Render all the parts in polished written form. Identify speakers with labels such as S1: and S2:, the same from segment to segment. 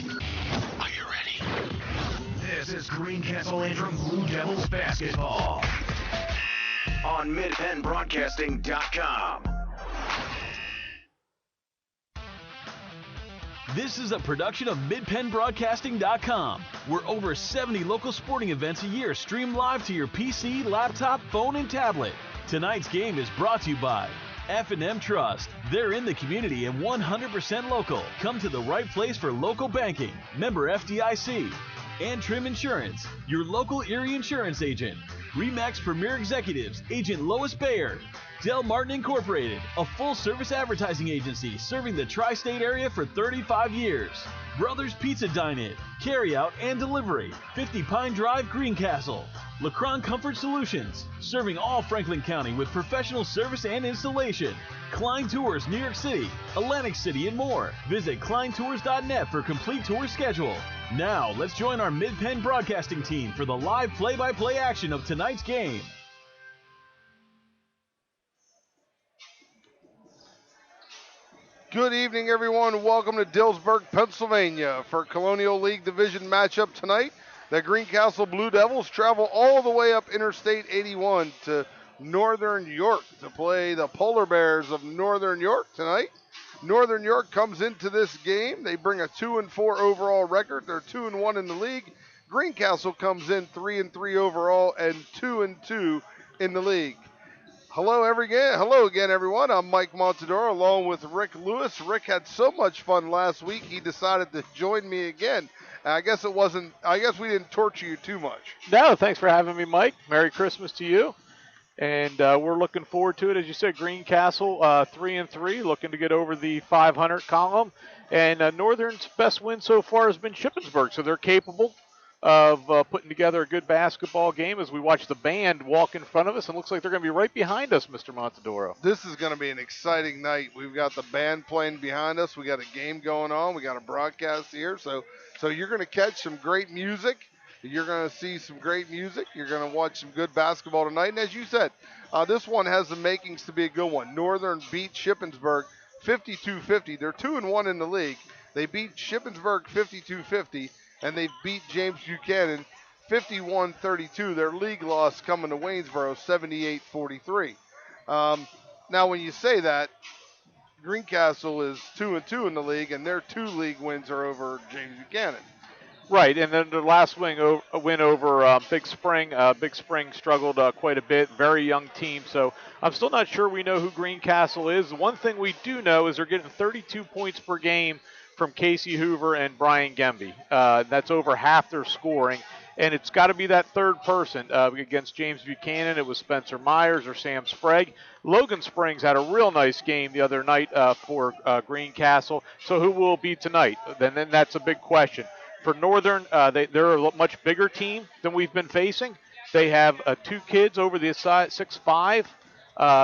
S1: Are you ready? This is Greencastle-Antrim Blue Devils basketball on MidPennBroadcasting.com.
S2: This is a production of MidPennBroadcasting.com, where over 70 local sporting events a year stream live to your PC, laptop, phone, and tablet. Tonight's game is brought to you by F&M Trust. They're in the community and 100% local. Come to the right place for local banking. Member FDIC. Antrim Insurance, your local Erie insurance agent. RE/MAX Premier Executives, Agent Lois Bayer. Del Martin Incorporated, a full-service advertising agency serving the tri-state area for 35 years. Brothers Pizza Dine-In, carry-out and delivery, 50 Pine Drive, Greencastle. LeCron Comfort Solutions, serving all Franklin County with professional service and installation. Klein Tours, New York City, Atlantic City, and more. Visit kleintours.net for complete tour schedule. Now, let's join our Mid-Penn broadcasting team for the live play-by-play action of tonight's game.
S3: Good evening, everyone. Welcome to Dillsburg, Pennsylvania for Colonial League Division matchup tonight. The Greencastle Blue Devils travel all the way up Interstate 81 to Northern York to play the Polar Bears of Northern York tonight. Northern York comes into this game. They bring a 2-4 overall record. They're 2-1 in the league. Greencastle comes in 3-3 overall and 2-2 in the league. Hello again, everyone. I'm Mike Montadoro along with Rick Lewis. Rick had so much fun last week, he decided to join me again. I guess we didn't torture you too much.
S4: No, thanks for having me, Mike. Merry Christmas to you. And we're looking forward to it. As you said, Greencastle 3-3, looking to get over the 500 column. And Northern's best win so far has been Shippensburg, so they're capable of putting together a good basketball game as we watch the band walk in front of us, and looks like they're going to be right behind us, Mr. Montadoro.
S3: This is going to be an exciting night. We've got the band playing behind us. We got a game going on. We got a broadcast here. So you're going to catch some great music. You're going to see some great music. You're going to watch some good basketball tonight. And as you said, this one has the makings to be a good one. Northern beat Shippensburg 52-50. They're 2-1 in the league. They beat Shippensburg 52-50. And they beat James Buchanan 51-32. Their league loss coming to Waynesboro 78-43. Now, when you say that, Greencastle is 2-2 in the league, and their 2 league wins are over James Buchanan.
S4: Right, and then the last win over Big Spring. Big Spring struggled quite a bit, very young team, so I'm still not sure we know who Greencastle is. One thing we do know is they're getting 32 points per game from Casey Hoover and Brian Gemby. That's over half their scoring, and it's got to be that third person. Against James Buchanan, it was Spencer Myers or Sam Sprague. Logan Springs had a real nice game the other night for Greencastle, so who will it be tonight? Then that's a big question. For Northern, they're a much bigger team than we've been facing. They have 2 kids over the 6'5".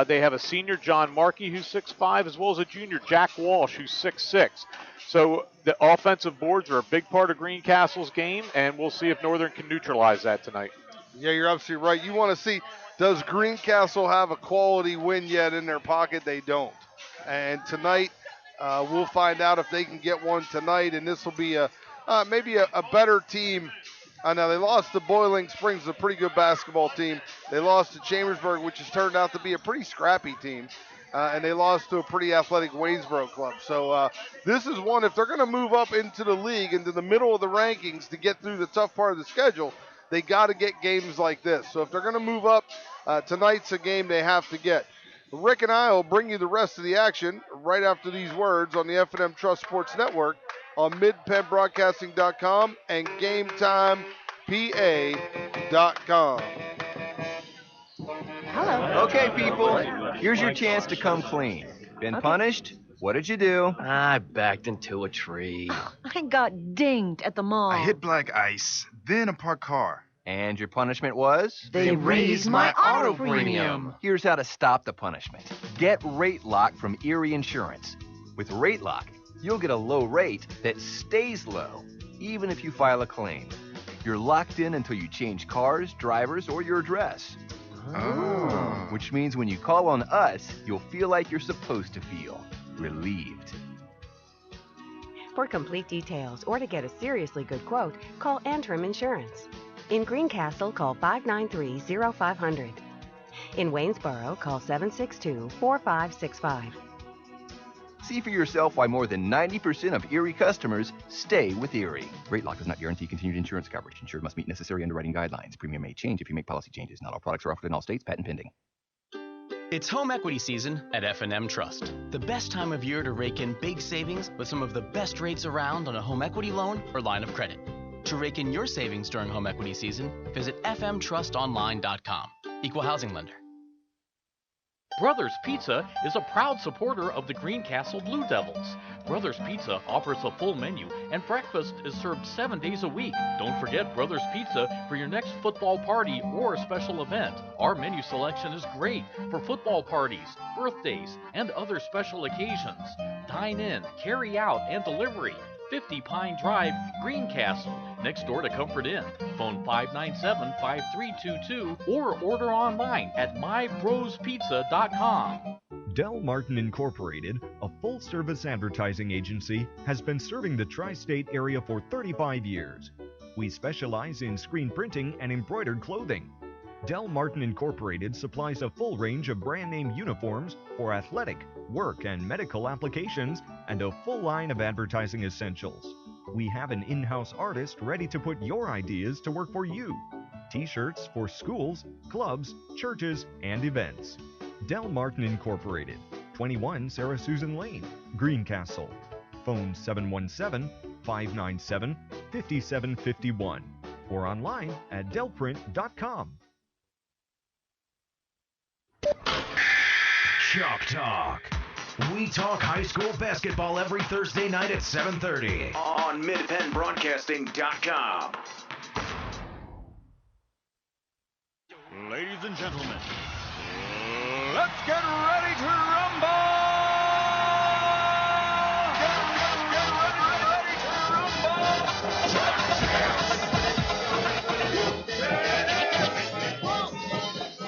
S4: They have a senior, John Markey, who's 6'5", as well as a junior, Jack Walsh, who's 6'6". So the offensive boards are a big part of Greencastle's game, and we'll see if Northern can neutralize that tonight.
S3: Yeah, you're absolutely right. You want to see, does Greencastle have a quality win yet in their pocket? They don't. And tonight, we'll find out if they can get one tonight, and this will be maybe a better team. I know they lost to Boiling Springs, a pretty good basketball team. They lost to Chambersburg, which has turned out to be a pretty scrappy team. And they lost to a pretty athletic Waynesboro club. So this is one, if they're going to move up into the league, into the middle of the rankings to get through the tough part of the schedule, they got to get games like this. So if they're going to move up, tonight's a game they have to get. Rick and I will bring you the rest of the action right after these words on the F&M Trust Sports Network on MidPennBroadcasting.com and GameTimePA.com.
S5: Hello. Okay, people, here's your chance to come clean. Been punished? What did you do?
S6: I backed into a tree.
S7: I got dinged at the mall.
S8: I hit black ice, then a parked car.
S5: And your punishment was?
S7: They raised my auto premium.
S5: Here's how to stop the punishment. Get Rate Lock from Erie Insurance. With Rate Lock, you'll get a low rate that stays low, even if you file a claim. You're locked in until you change cars, drivers, or your address.
S8: Oh.
S5: Which means when you call on us, you'll feel like you're supposed to feel. Relieved.
S9: For complete details or to get a seriously good quote, call Antrim Insurance. In Greencastle, call 593-0500. In Waynesboro, call 762-4565.
S5: See for yourself why more than 90% of Erie customers stay with Erie. Rate lock does not guarantee continued insurance coverage. Insured must meet necessary underwriting guidelines. Premium may change if you make policy changes. Not all products are offered in all states. Patent pending.
S10: It's home equity season at F&M Trust. The best time of year to rake in big savings with some of the best rates around on a home equity loan or line of credit. To rake in your savings during home equity season, visit fmtrustonline.com. Equal housing lender.
S11: Brothers Pizza is a proud supporter of the Greencastle Blue Devils. Brothers Pizza offers a full menu and breakfast is served 7 days a week. Don't forget Brothers Pizza for your next football party or special event. Our menu selection is great for football parties, birthdays, and other special occasions. Dine in, carry out, and delivery. 50 Pine Drive, Greencastle, next door to Comfort Inn. Phone 597-5322 or order online at mybrospizza.com.
S12: Del Martin Incorporated, a full-service advertising agency, has been serving the tri-state area for 35 years. We specialize in screen printing and embroidered clothing. Del Martin Incorporated supplies a full range of brand-name uniforms for athletic, work, and medical applications, and a full line of advertising essentials. We have an in-house artist ready to put your ideas to work for you. T-shirts for schools, clubs, churches, and events. Del Martin Incorporated, 21 Sarah Susan Lane, Greencastle. Phone 717-597-5751 or online at delprint.com.
S1: Chalk Talk. We talk high school basketball every Thursday night at 7:30 on MidPennBroadcasting.com.
S13: Ladies and gentlemen, let's get ready to rumble! Get ready to rumble!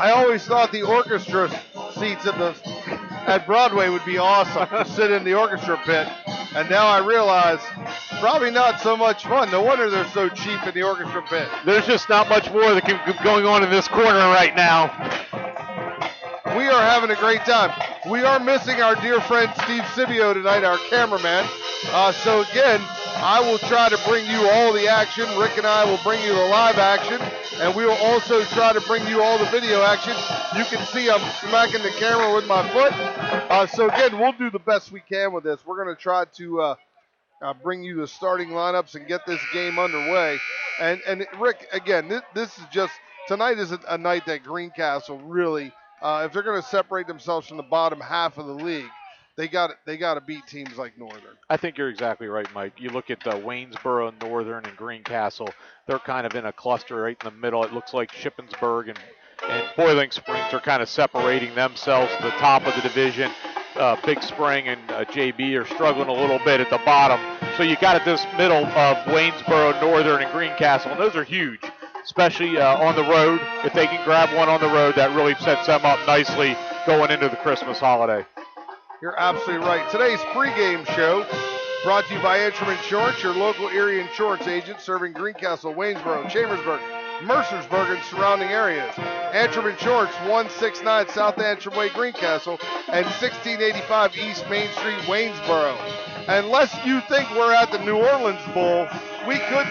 S3: I always thought the orchestra seats at Broadway would be awesome to sit in the orchestra pit, and now I realize probably not so much fun. No wonder they're so cheap in the orchestra pit.
S4: There's just not much more that can be going on in this corner right now.
S3: We are having a great time. We are missing our dear friend Steve Sibio tonight, our cameraman. So again, I will try to bring you all the action. Rick and I will bring you the live action, and we will also try to bring you all the video action. You can see I'm smacking the camera with my foot. So again, we'll do the best we can with this. We're going to try to bring you the starting lineups and get this game underway. And Rick, again, this is just, tonight is a night that Greencastle really, if they're going to separate themselves from the bottom half of the league, they got to beat teams like Northern.
S4: I think you're exactly right, Mike. You look at Waynesboro, Northern, and Greencastle. They're kind of in a cluster right in the middle. It looks like Shippensburg and Boiling Springs are kind of separating themselves to the top of the division. Big Spring and JB are struggling a little bit at the bottom. So you got at this middle of Waynesboro, Northern, and Greencastle, and those are huge, especially on the road. If they can grab one on the road, that really sets them up nicely going into the Christmas holiday.
S3: You're absolutely right. Today's pregame show brought to you by Antrim Insurance, your local Erie insurance agent serving Greencastle, Waynesboro, Chambersburg, Mercersburg, and surrounding areas. Antrim Insurance, 169 South Antrim Way, Greencastle, and 1685 East Main Street, Waynesboro. Unless you think we're at the New Orleans Bowl, we could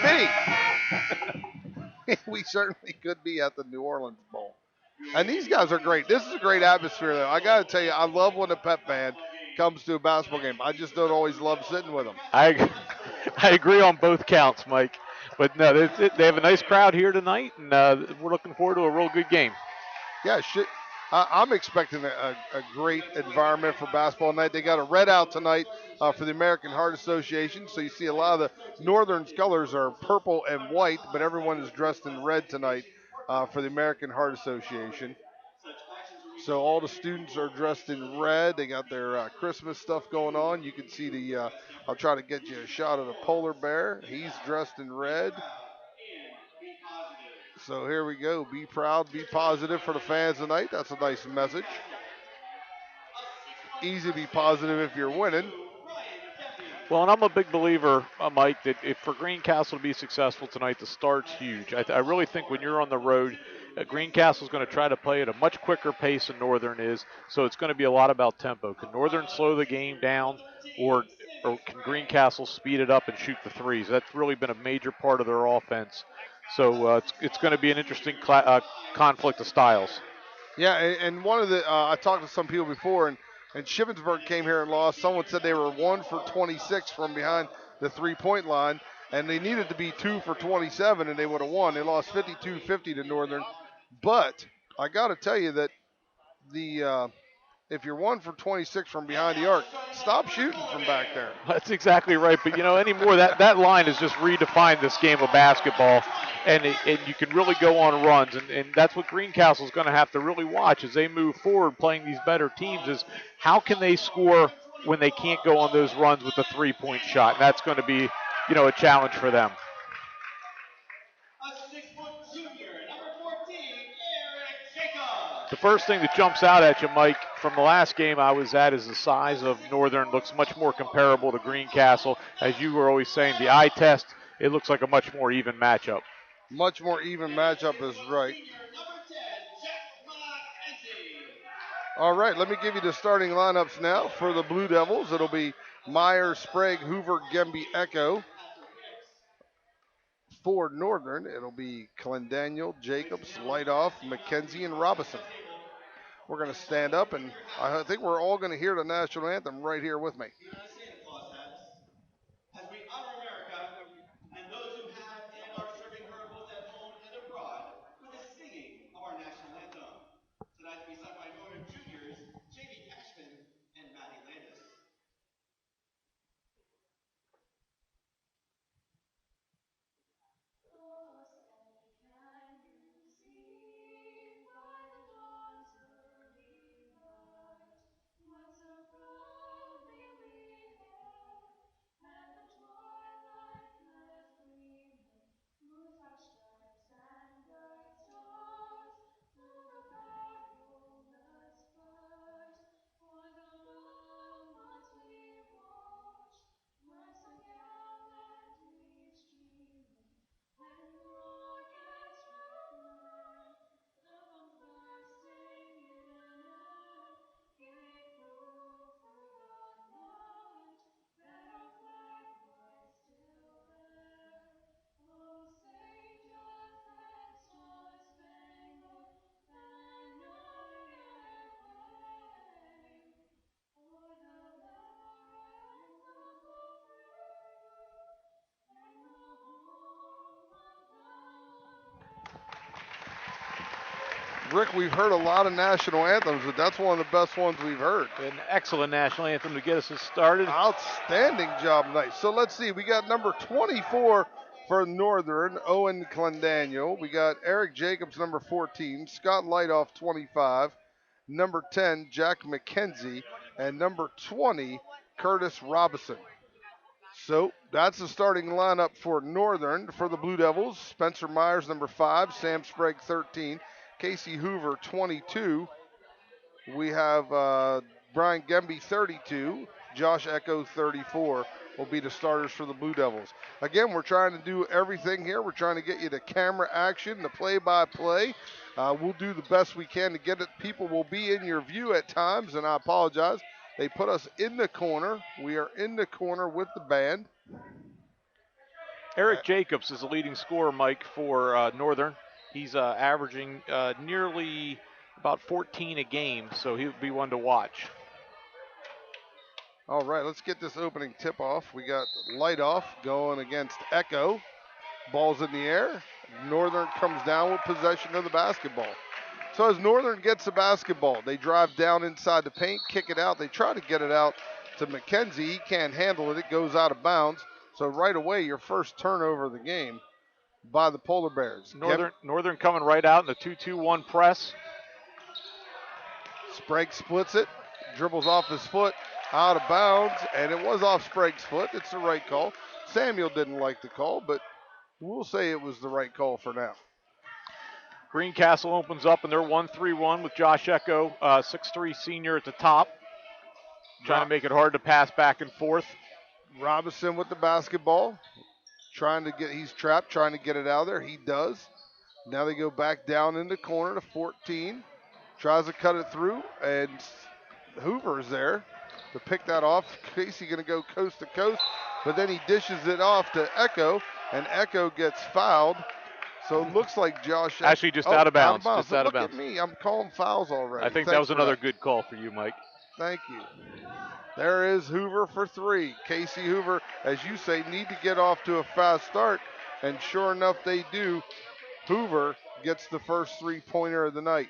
S3: be. We certainly could be at the New Orleans Bowl. And these guys are great. This is a great atmosphere, though. I got to tell you, I love when a Pep fan comes to a basketball game. I just don't always love sitting with them.
S4: I agree on both counts, Mike. But no, they have a nice crowd here tonight, and we're looking forward to a real good game.
S3: Yeah, I'm expecting a great environment for basketball tonight. They got a red out tonight for the American Heart Association. So you see a lot of the Northern's colors are purple and white, but everyone is dressed in red tonight for the American Heart Association. So all the students are dressed in red. They got their Christmas stuff going on. You can see I'll try to get you a shot of the polar bear. He's dressed in red. So here we go. Be proud, be positive for the fans tonight. That's a nice message. Easy to be positive if you're winning.
S4: Well, and I'm a big believer, Mike, that if for Greencastle to be successful tonight, the start's huge. I really think when you're on the road, Greencastle's going to try to play at a much quicker pace than Northern is, so it's going to be a lot about tempo. Can Northern slow the game down, or can Greencastle speed it up and shoot the threes? That's really been a major part of their offense. So it's going to be an interesting conflict of styles.
S3: Yeah, and one of the I talked to some people before, and Shippensburg came here and lost. Someone said they were 1 for 26 from behind the three-point line, and they needed to be 2 for 27, and they would have won. They lost 52-50 to Northern. But I got to tell you that the if you're 1 for 26 from behind the arc, stop shooting from back there.
S4: That's exactly right. But, anymore, that line has just redefined this game of basketball, and you can really go on runs. And that's what Greencastle's going to have to really watch as they move forward playing these better teams is how can they score when they can't go on those runs with the three-point shot. And that's going to be, a challenge for them. The first thing that jumps out at you, Mike, from the last game I was at is the size of Northern looks much more comparable to Greencastle. As you were always saying, the eye test, it looks like a much more even matchup.
S3: Much more even matchup is right. All right, let me give you the starting lineups now for the Blue Devils. It'll be Meyer, Sprague, Hoover, Gemby, Echo. For Northern, it'll be Clendaniel, Jacobs, Lightoff, McKenzie, and Robinson. We're going to stand up, and I think we're all going to hear the national anthem right here with me.
S13: As we honor America and those who have and are serving her both at home and abroad with the singing of our national anthem. Tonight to be sung by Northern Juniors, J.D. Cashman and Maddie Landis.
S3: Rick, we've heard a lot of national anthems, but that's one of the best ones we've heard.
S4: An excellent national anthem to get us started.
S3: Outstanding job tonight. So let's see. We got number 24 for Northern, Owen Clendaniel. We got Eric Jacobs, number 14. Scott Lightoff, 25. Number 10, Jack McKenzie. And number 20, Curtis Robinson. So that's the starting lineup for Northern. For the Blue Devils, Spencer Myers, number 5. Sam Sprague, 13. Casey Hoover, 22. We have Brian Gemby, 32. Josh Echo, 34, will be the starters for the Blue Devils. Again, we're trying to do everything here. We're trying to get you the camera action, the play-by-play. We'll do the best we can to get it. People will be in your view at times, and I apologize. They put us in the corner. We are in the corner with the band.
S4: Eric Jacobs is the leading scorer, Mike, for Northern. He's averaging nearly about 14 a game, so he'll be one to watch.
S3: All right, let's get this opening tip off. We got Lightoff going against Echo. Ball's in the air. Northern comes down with possession of the basketball. So as Northern gets the basketball, they drive down inside the paint, kick it out. They try to get it out to McKenzie. He can't handle it. It goes out of bounds. So right away, your first turnover of the game by the Polar Bears.
S4: Northern coming right out in the 2-2-1 press.
S3: Sprague splits it, dribbles off his foot, out of bounds, and it was off Sprague's foot. It's the right call. Samuel didn't like the call, but we'll say it was the right call for now.
S4: Greencastle opens up, and they're 1-3-1 with Josh Echo, 6'3" senior at the top, trying to make it hard to pass back and forth.
S3: Robinson with the basketball. He's trapped, trying to get it out of there. He does. Now they go back down in the corner to 14. Tries to cut it through, and Hoover's there to pick that off. Casey going to go coast to coast, but then he dishes it off to Echo, and Echo gets fouled. So it looks like Josh.
S4: Actually, just out of bounds. Just out of
S3: Look
S4: bounds.
S3: at me. I'm calling fouls already.
S4: I think that was another good call for you, Mike.
S3: Thank you. There is Hoover for three. Casey Hoover, as you say, need to get off to a fast start, and sure enough, they do. Hoover gets the first three-pointer of the night.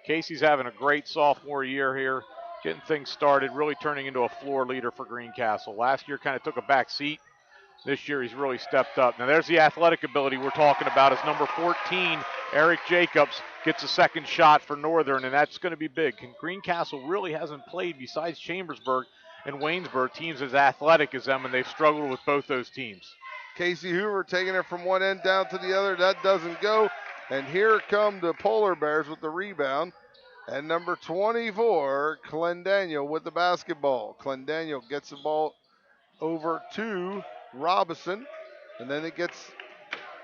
S4: Casey's having a great sophomore year here, getting things started, really turning into a floor leader for Greencastle. Last year kind of took a back seat. This year he's really stepped up. Now there's the athletic ability we're talking about as number 14, Eric Jacobs, gets a second shot for Northern, and that's going to be big. And Greencastle really hasn't played, besides Chambersburg and Waynesburg, teams as athletic as them, and they've struggled with both those teams.
S3: Casey Hoover taking it from one end down to the other. That doesn't go. And here come the Polar Bears with the rebound. And number 24, Clendaniel with the basketball. Clendaniel gets the ball over to Robinson. And then it gets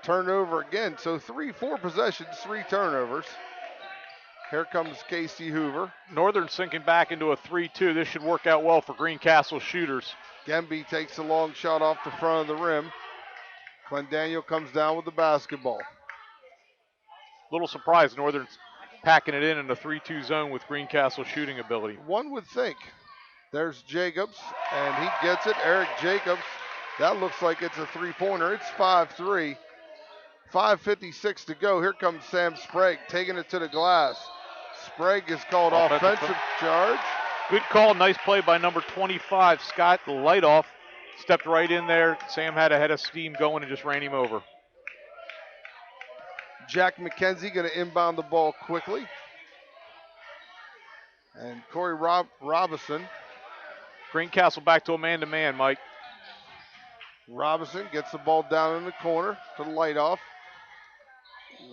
S3: turned over again. So 4 possessions, 3 turnovers. Here comes Casey Hoover.
S4: Northern sinking back into a 3-2. This should work out well for Greencastle shooters.
S3: Gemby takes a long shot off the front of the rim. Clendaniel comes down with the basketball.
S4: Little surprise, Northern's packing it in a 3-2 zone with Greencastle shooting ability.
S3: One would think. There's Jacobs, and he gets it. Eric Jacobs. That looks like it's a three-pointer. It's 5-3. 5:56 to go. Here comes Sam Sprague taking it to the glass. Sprague is called offensive charge.
S4: Good call. Nice play by number 25, Scott Lightoff. Stepped right in there. Sam had a head of steam going and just ran him over.
S3: Jack McKenzie going to inbound the ball quickly. And Corey Robinson.
S4: Greencastle back to a man-to-man, Mike.
S3: Robinson gets the ball down in the corner to Lightoff.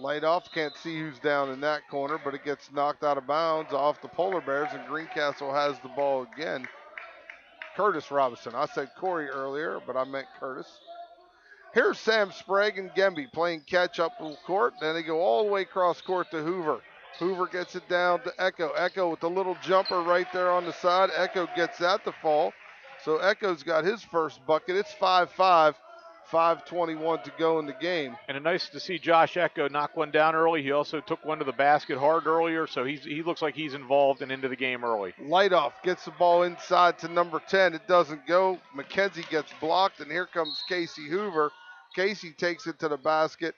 S3: Lightoff can't see who's down in that corner, but it gets knocked out of bounds off the Polar Bears, and Greencastle has the ball again. Curtis Robinson. I said Corey earlier, but I meant Curtis. Here's Sam Sprague and Gemby playing catch-up full court. Then they go all the way across court to Hoover. Hoover gets it down to Echo. Echo with the little jumper right there on the side. Echo gets that to fall. So Echo's got his first bucket. It's 5-5, 5:21 to go in the game.
S4: And nice to see Josh Echo knock one down early. He also took one to the basket hard earlier, so he looks like he's involved and into the game early.
S3: Lightoff gets the ball inside to number 10. It doesn't go. McKenzie gets blocked, and here comes Casey Hoover. Casey takes it to the basket.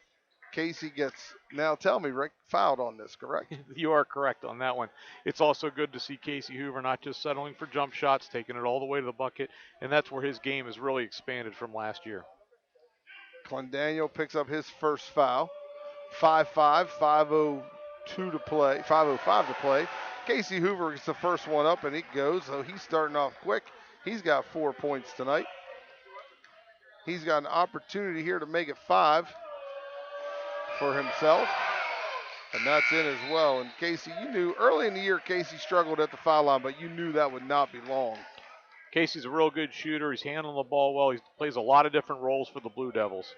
S3: Casey gets, now tell me, Rick, fouled on this, correct?
S4: You are correct on that one. It's also good to see Casey Hoover not just settling for jump shots, taking it all the way to the bucket, and that's where his game has really expanded from last year.
S3: Clendaniel picks up his first foul. 5-5, 5:02 to play, 5:05 to play. Casey Hoover gets the first one up, and it goes, so he's starting off quick. He's got 4 points tonight. He's got an opportunity here to make it 5 for himself, and that's in as well. And Casey, you knew early in the year Casey struggled at the foul line, but you knew that would not be long.
S4: Casey's a real good shooter. He's handling the ball well. He plays a lot of different roles for the Blue Devils.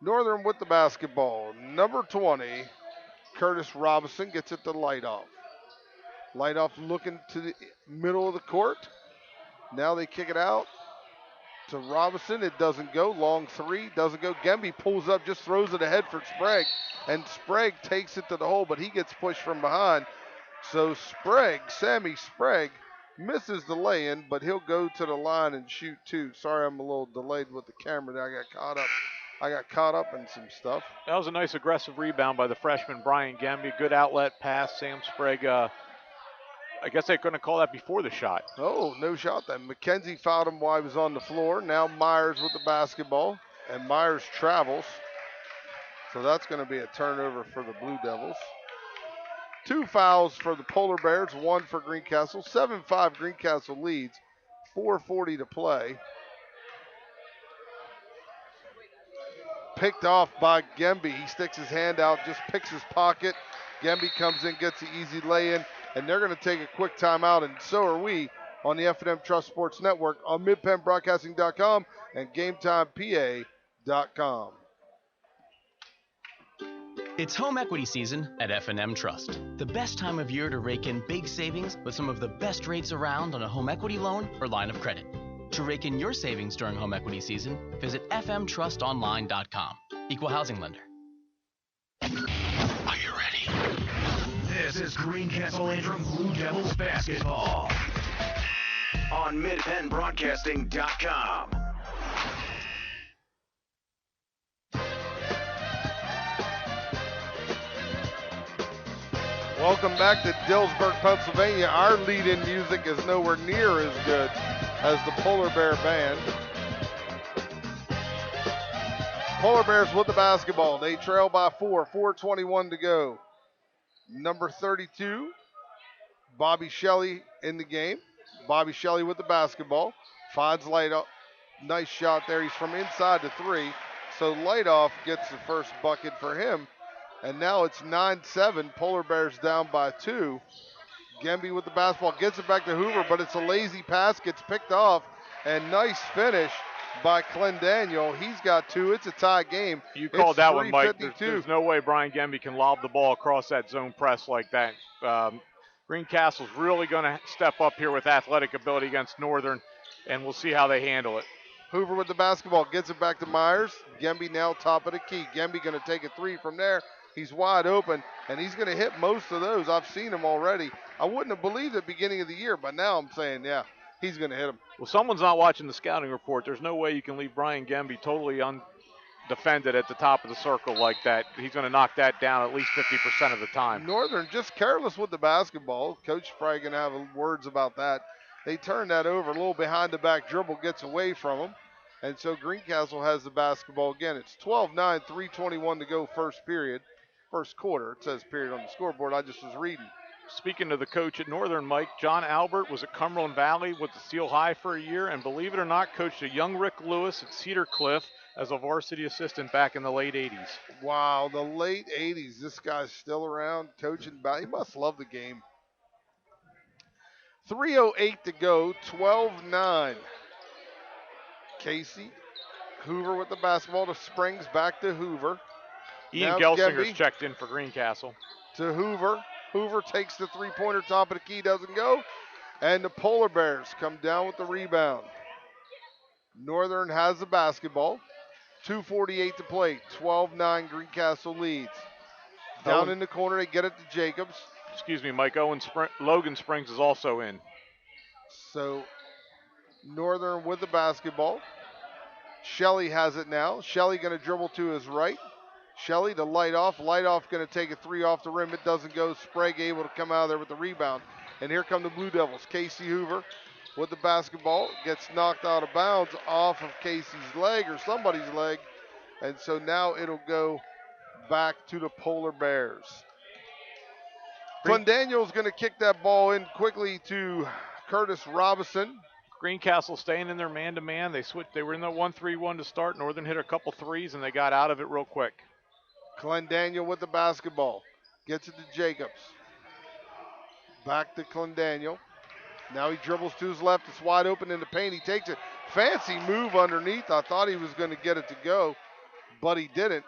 S3: Northern with the basketball. Number 20, Curtis Robinson gets it to Lightoff. Lightoff looking to the middle of the court. Now they kick it out to Robinson. It doesn't go. Long three. Doesn't go. Gemby pulls up, just throws it ahead for Sprague. And Sprague takes it to the hole, but he gets pushed from behind. So Sammy Sprague, misses the lay-in, but he'll go to the line and shoot two. Sorry, I'm a little delayed with the camera there. I got caught up in some stuff.
S4: That was a nice aggressive rebound by the freshman Brian Gemby. Good outlet pass. Sam Sprague, I guess they couldn't call that before the shot.
S3: Oh, no shot then. McKenzie fouled him while he was on the floor. Now Myers with the basketball, and Myers travels. So that's going to be a turnover for the Blue Devils. 2 fouls for the Polar Bears, 1 for Greencastle. 7-5 Greencastle leads, 4:40 to play. Picked off by Gemby. He sticks his hand out, just picks his pocket. Gemby comes in, gets the easy lay-in, and they're going to take a quick timeout, and so are we. on the F&M Trust Sports Network on midpennbroadcasting.com and GameTimePA.com.
S10: It's home equity season at F&M Trust. The best time of year to rake in big savings with some of the best rates around on a home equity loan or line of credit. To rake in your savings during home equity season, visit fmtrustonline.com. Equal housing lender.
S1: Are you ready? This is Greencastle-Antrim Blue Devils basketball on midpennbroadcasting.com.
S3: Welcome back to Dillsburg, Pennsylvania. Our lead-in music is nowhere near as good as the Polar Bear Band. Polar Bears with the basketball. They trail by 4:21 to go. Number 32, Bobby Shelley in the game. Bobby Shelley with the basketball. Finds Lightoff. Nice shot there. He's from inside to three. So Lightoff gets the first bucket for him. And now it's 9-7. Polar Bears down by 2. Gemby with the basketball gets it back to Hoover, but it's a lazy pass, gets picked off, and nice finish by Clendaniel. He's got 2. It's a tie game.
S4: You called that one, Mike.
S3: There's
S4: no way Brian Gemby can lob the ball across that zone press like that. Greencastle's really going to step up here with athletic ability against Northern, and we'll see how they handle it.
S3: Hoover with the basketball gets it back to Myers. Gemby now top of the key. Gemby going to take a 3 from there. He's wide open, and he's going to hit most of those. I've seen him already. I wouldn't have believed at the beginning of the year, but now I'm saying, yeah, he's going to hit him.
S4: Well, someone's not watching the scouting report. There's no way you can leave Brian Gemby totally undefended at the top of the circle like that. He's going to knock that down at least 50% of the time.
S3: Northern just careless with the basketball. Coach is probably going to have words about that. They turn that over, a little behind the back dribble gets away from him. And so Greencastle has the basketball again. It's 12-9, 3:21 to go first period. First quarter. It says period on the scoreboard. I just was reading.
S4: Speaking to the coach at Northern, Mike, John Albert was at Cumberland Valley with the Steel High for a year, and believe it or not, coached a young Rick Lewis at Cedar Cliff as a varsity assistant back in the late 80s.
S3: Wow, the late 80s. This guy's still around coaching. He must love the game. 3:08 to go, 12-9. Casey Hoover with the basketball to Springs, back to Hoover.
S4: Ian Gelsinger's checked in for Greencastle.
S3: To Hoover. Hoover takes the three-pointer, top of the key, doesn't go. And the Polar Bears come down with the rebound. Northern has the basketball. 2:48 to play. 12-9 Greencastle leads. Down in the corner, they get it to Jacobs.
S4: Excuse me, Mike. Logan Springs is also in.
S3: So Northern with the basketball. Shelley has it now. Shelley going to dribble to his right. Shelley to Lightoff. Lightoff going to take a 3 off the rim. It doesn't go. Sprague able to come out of there with the rebound. And here come the Blue Devils. Casey Hoover with the basketball. Gets knocked out of bounds off of Casey's leg or somebody's leg. And so now it'll go back to the Polar Bears. Clendaniel's going to kick that ball in quickly to Curtis Robinson.
S4: Greencastle staying in their man-to-man. They were in the 1-3-1 to start. Northern hit a couple threes, and they got out of it real quick.
S3: Clendaniel with the basketball. Gets it to Jacobs. Back to Clendaniel. Now he dribbles to his left. It's wide open in the paint. He takes it. Fancy move underneath. I thought he was going to get it to go, but he didn't.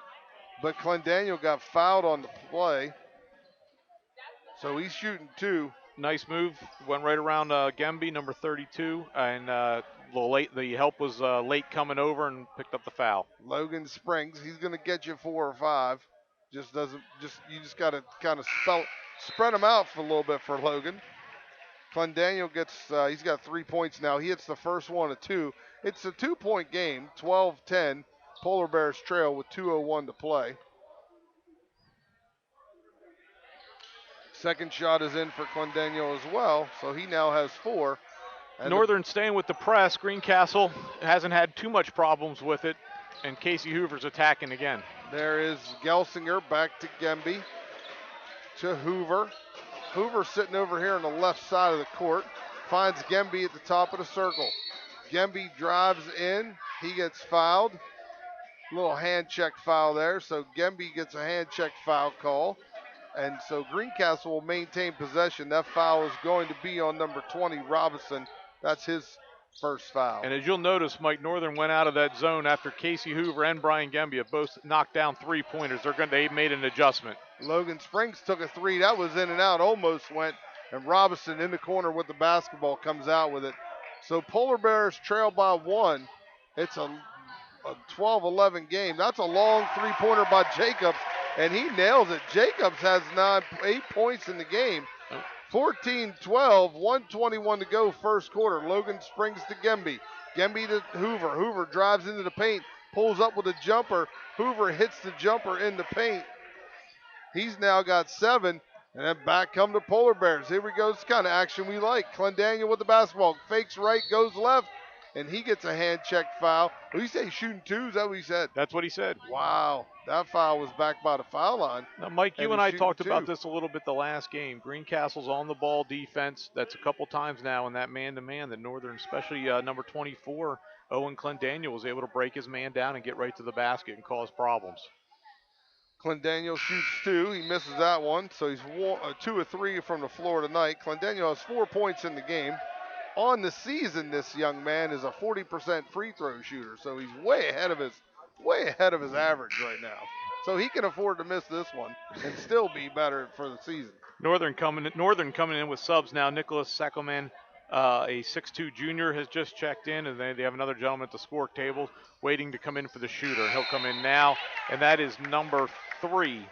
S3: But Clendaniel got fouled on the play. So he's shooting 2.
S4: Nice move. Went right around Gemby, number 32. And the help was late coming over and picked up the foul.
S3: Logan Springs, he's going to get you 4 or 5. You just got to kind of spread them out for a little bit for Logan. Clendaniel gets, he's got 3 points now. He hits the first one of 2. It's a 2-point game, 12-10. Polar Bears trail with 2:01 to play. Second shot is in for Clendaniel as well, so he now has 4. And
S4: Northern staying with the press. Greencastle hasn't had too much problems with it, and Casey Hoover's attacking again.
S3: There is Gelsinger back to Gemby, to Hoover. Hoover sitting over here on the left side of the court, finds Gemby at the top of the circle. Gemby drives in, he gets fouled. Little hand check foul there, so Gemby gets a hand check foul call. And so Greencastle will maintain possession. That foul is going to be on number 20, Robinson. That's his first foul.
S4: And as you'll notice, Mike, Northern went out of that zone after Casey Hoover and Brian Gemby have both knocked down three-pointers. They made an adjustment.
S3: Logan Springs took a three. That was in and out, almost went. And Robinson in the corner with the basketball comes out with it. So Polar Bears trail by 1. It's a 12-11 game. That's a long three-pointer by Jacobs, and he nails it. Jacobs has 8 points in the game. 14-12, 1:21 to go first quarter. Logan Springs to Gemby. Gemby to Hoover. Hoover drives into the paint, pulls up with a jumper. Hoover hits the jumper in the paint. He's now got 7, and then back come the Polar Bears. Here we go. It's kind of action we like. Clendaniel with the basketball. Fakes right, goes left, and he gets a hand check foul. What did he say, shooting 2? Is that what he said?
S4: That's what he said.
S3: Wow. That foul was back by the foul line.
S4: Now, Mike, you and I talked about this a little bit the last game. Greencastle's on the ball defense. That's a couple times now in that man-to-man that Northern, especially number 24, Owen Clendaniel, was able to break his man down and get right to the basket and cause problems.
S3: Clendaniel shoots 2. He misses that one, so he's 2 of 3 from the floor tonight. Clendaniel has 4 points in the game. On the season, this young man is a 40% free throw shooter, so he's way ahead of his average right now. So he can afford to miss this one and still be better for the season.
S4: Northern coming in with subs now. Nicholas Sackelman, a 6'2 junior, has just checked in, and they have another gentleman at the score table waiting to come in for the shooter. He'll come in now, and that is number 3,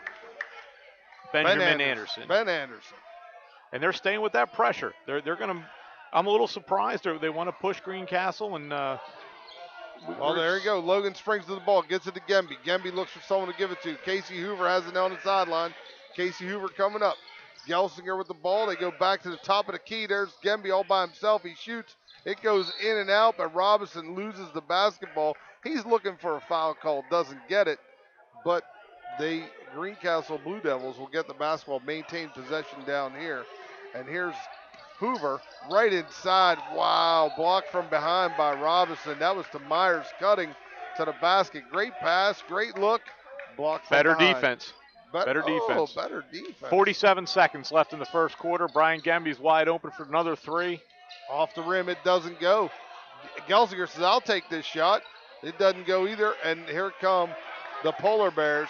S4: Benjamin Anderson.
S3: Ben Anderson.
S4: And they're staying with that pressure. They're going to. I'm a little surprised. They want to push Greencastle, and
S3: well, there you go. Logan Springs to the ball, gets it to Gemby. Gemby looks for someone to give it to. Casey Hoover has it on the sideline. Casey Hoover coming up. Gelsinger with the ball. They go back to the top of the key. There's Gemby all by himself. He shoots. It goes in and out, but Robinson loses the basketball. He's looking for a foul call, doesn't get it. But the Greencastle Blue Devils will get the basketball, maintain possession down here. And here's Hoover right inside. Wow, blocked from behind by Robinson. That was to Myers cutting to the basket. Great pass, great look. Blocked from
S4: better
S3: behind.
S4: defense. Better defense.
S3: Better defense.
S4: 47 seconds left in the first quarter. Brian Gemby's wide open for another 3.
S3: Off the rim, it doesn't go. Gelsinger says, I'll take this shot. It doesn't go either, and here come the Polar Bears.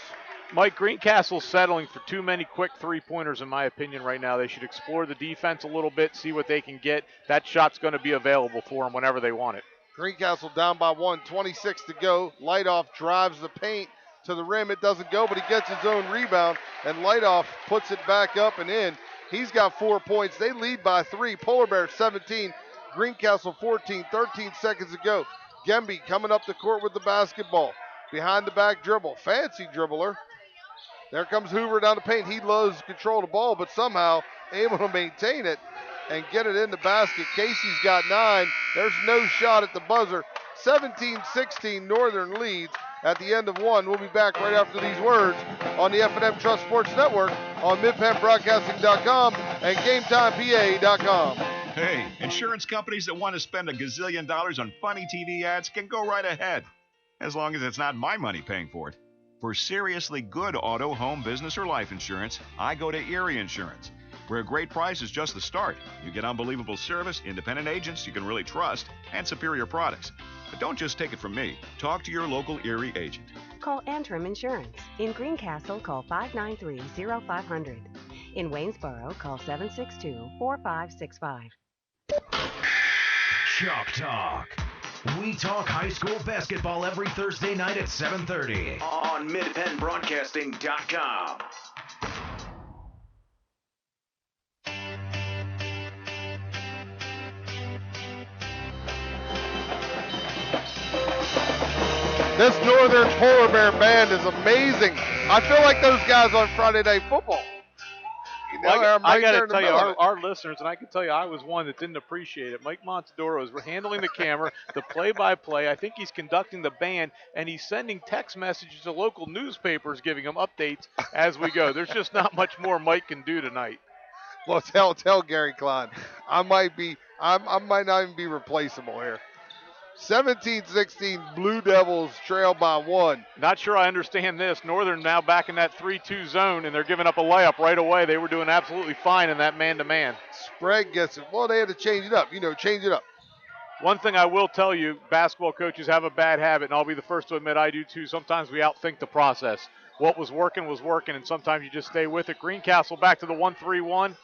S4: Mike, Greencastle's settling for too many quick three-pointers, in my opinion, right now. They should explore the defense a little bit, see what they can get. That shot's going to be available for them whenever they want it.
S3: Greencastle down by 1, 26 to go. Lightoff drives the paint to the rim. It doesn't go, but he gets his own rebound, and Lightoff puts it back up and in. He's got 4 points. They lead by 3. Polar Bears 17, Greencastle 14, 13 seconds to go. Gemby coming up the court with the basketball. Behind the back dribble. Fancy dribbler. There comes Hoover down the paint. He loves control of the ball, but somehow able to maintain it and get it in the basket. Casey's got 9. There's no shot at the buzzer. 17-16, Northern leads at the end of 1. We'll be back right after these words on the F&M Trust Sports Network on MidPennBroadcasting.com and GameTimePA.com.
S14: Hey, insurance companies that want to spend a gazillion dollars on funny TV ads can go right ahead, as long as it's not my money paying for it. For seriously good auto, home, business, or life insurance, I go to Erie Insurance, where a great price is just the start. You get unbelievable service, independent agents you can really trust, and superior products. But don't just take it from me. Talk to your local Erie agent.
S9: Call Antrim Insurance. In Greencastle, call 593-0500. In Waynesboro, call 762-4565.
S1: Chalk Talk. We talk high school basketball every Thursday night at 7:30 on MidPennBroadcasting.com.
S3: This Northern Polar Bear band is amazing. I feel like those guys on Friday Night Football.
S4: I got to tell you, our listeners, and I can tell you I was one that didn't appreciate it. Mike Montadoro is handling the camera, the play-by-play. I think he's conducting the band, and he's sending text messages to local newspapers giving them updates as we go. There's just not much more Mike can do tonight.
S3: Well, tell Gary Klein, I might not even be replaceable here. 17-16, Blue Devils trail by 1.
S4: Not sure I understand this. Northern now back in that 3-2 zone, and they're giving up a layup right away. They were doing absolutely fine in that man-to-man.
S3: Sprague gets it. Well, they had to change it up. Change it up.
S4: One thing I will tell you, basketball coaches have a bad habit, and I'll be the first to admit I do too. Sometimes we outthink the process. What was working, and sometimes you just stay with it. Greencastle back to the 1-3-1.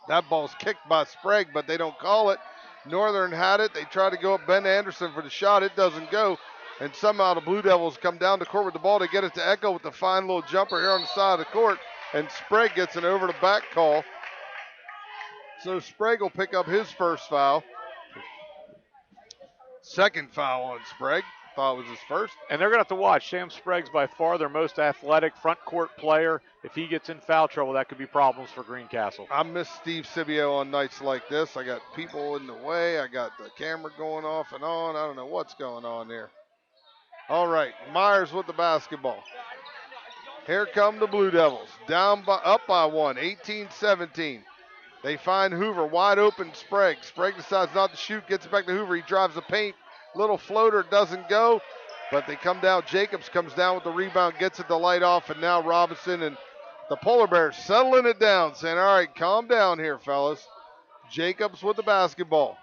S3: That ball's kicked by Sprague, but they don't call it. Northern had it. They try to go up Ben Anderson for the shot. It doesn't go. And somehow the Blue Devils come down the court with the ball. They get it to Echo with the fine little jumper here on the side of the court. And Sprague gets an over-the-back call. So Sprague will pick up his first foul. Second foul on Sprague. Thought it was his first.
S4: And they're going to have to watch. Sam Sprague's by far their most athletic front court player. If he gets in foul trouble, that could be problems for Greencastle.
S3: I miss Steve Sibio on nights like this. I got people in the way. I got the camera going off and on. I don't know what's going on there. All right, Myers with the basketball. Here come the Blue Devils. Up by one, 18-17. They find Hoover wide open. Sprague decides not to shoot, gets it back to Hoover. He drives the paint. Little floater, doesn't go, but they come down. Jacobs comes down with the rebound, gets it to light off, and now Robinson and the Polar Bears settling it down, saying, all right, calm down here, fellas. Jacobs with the basketball.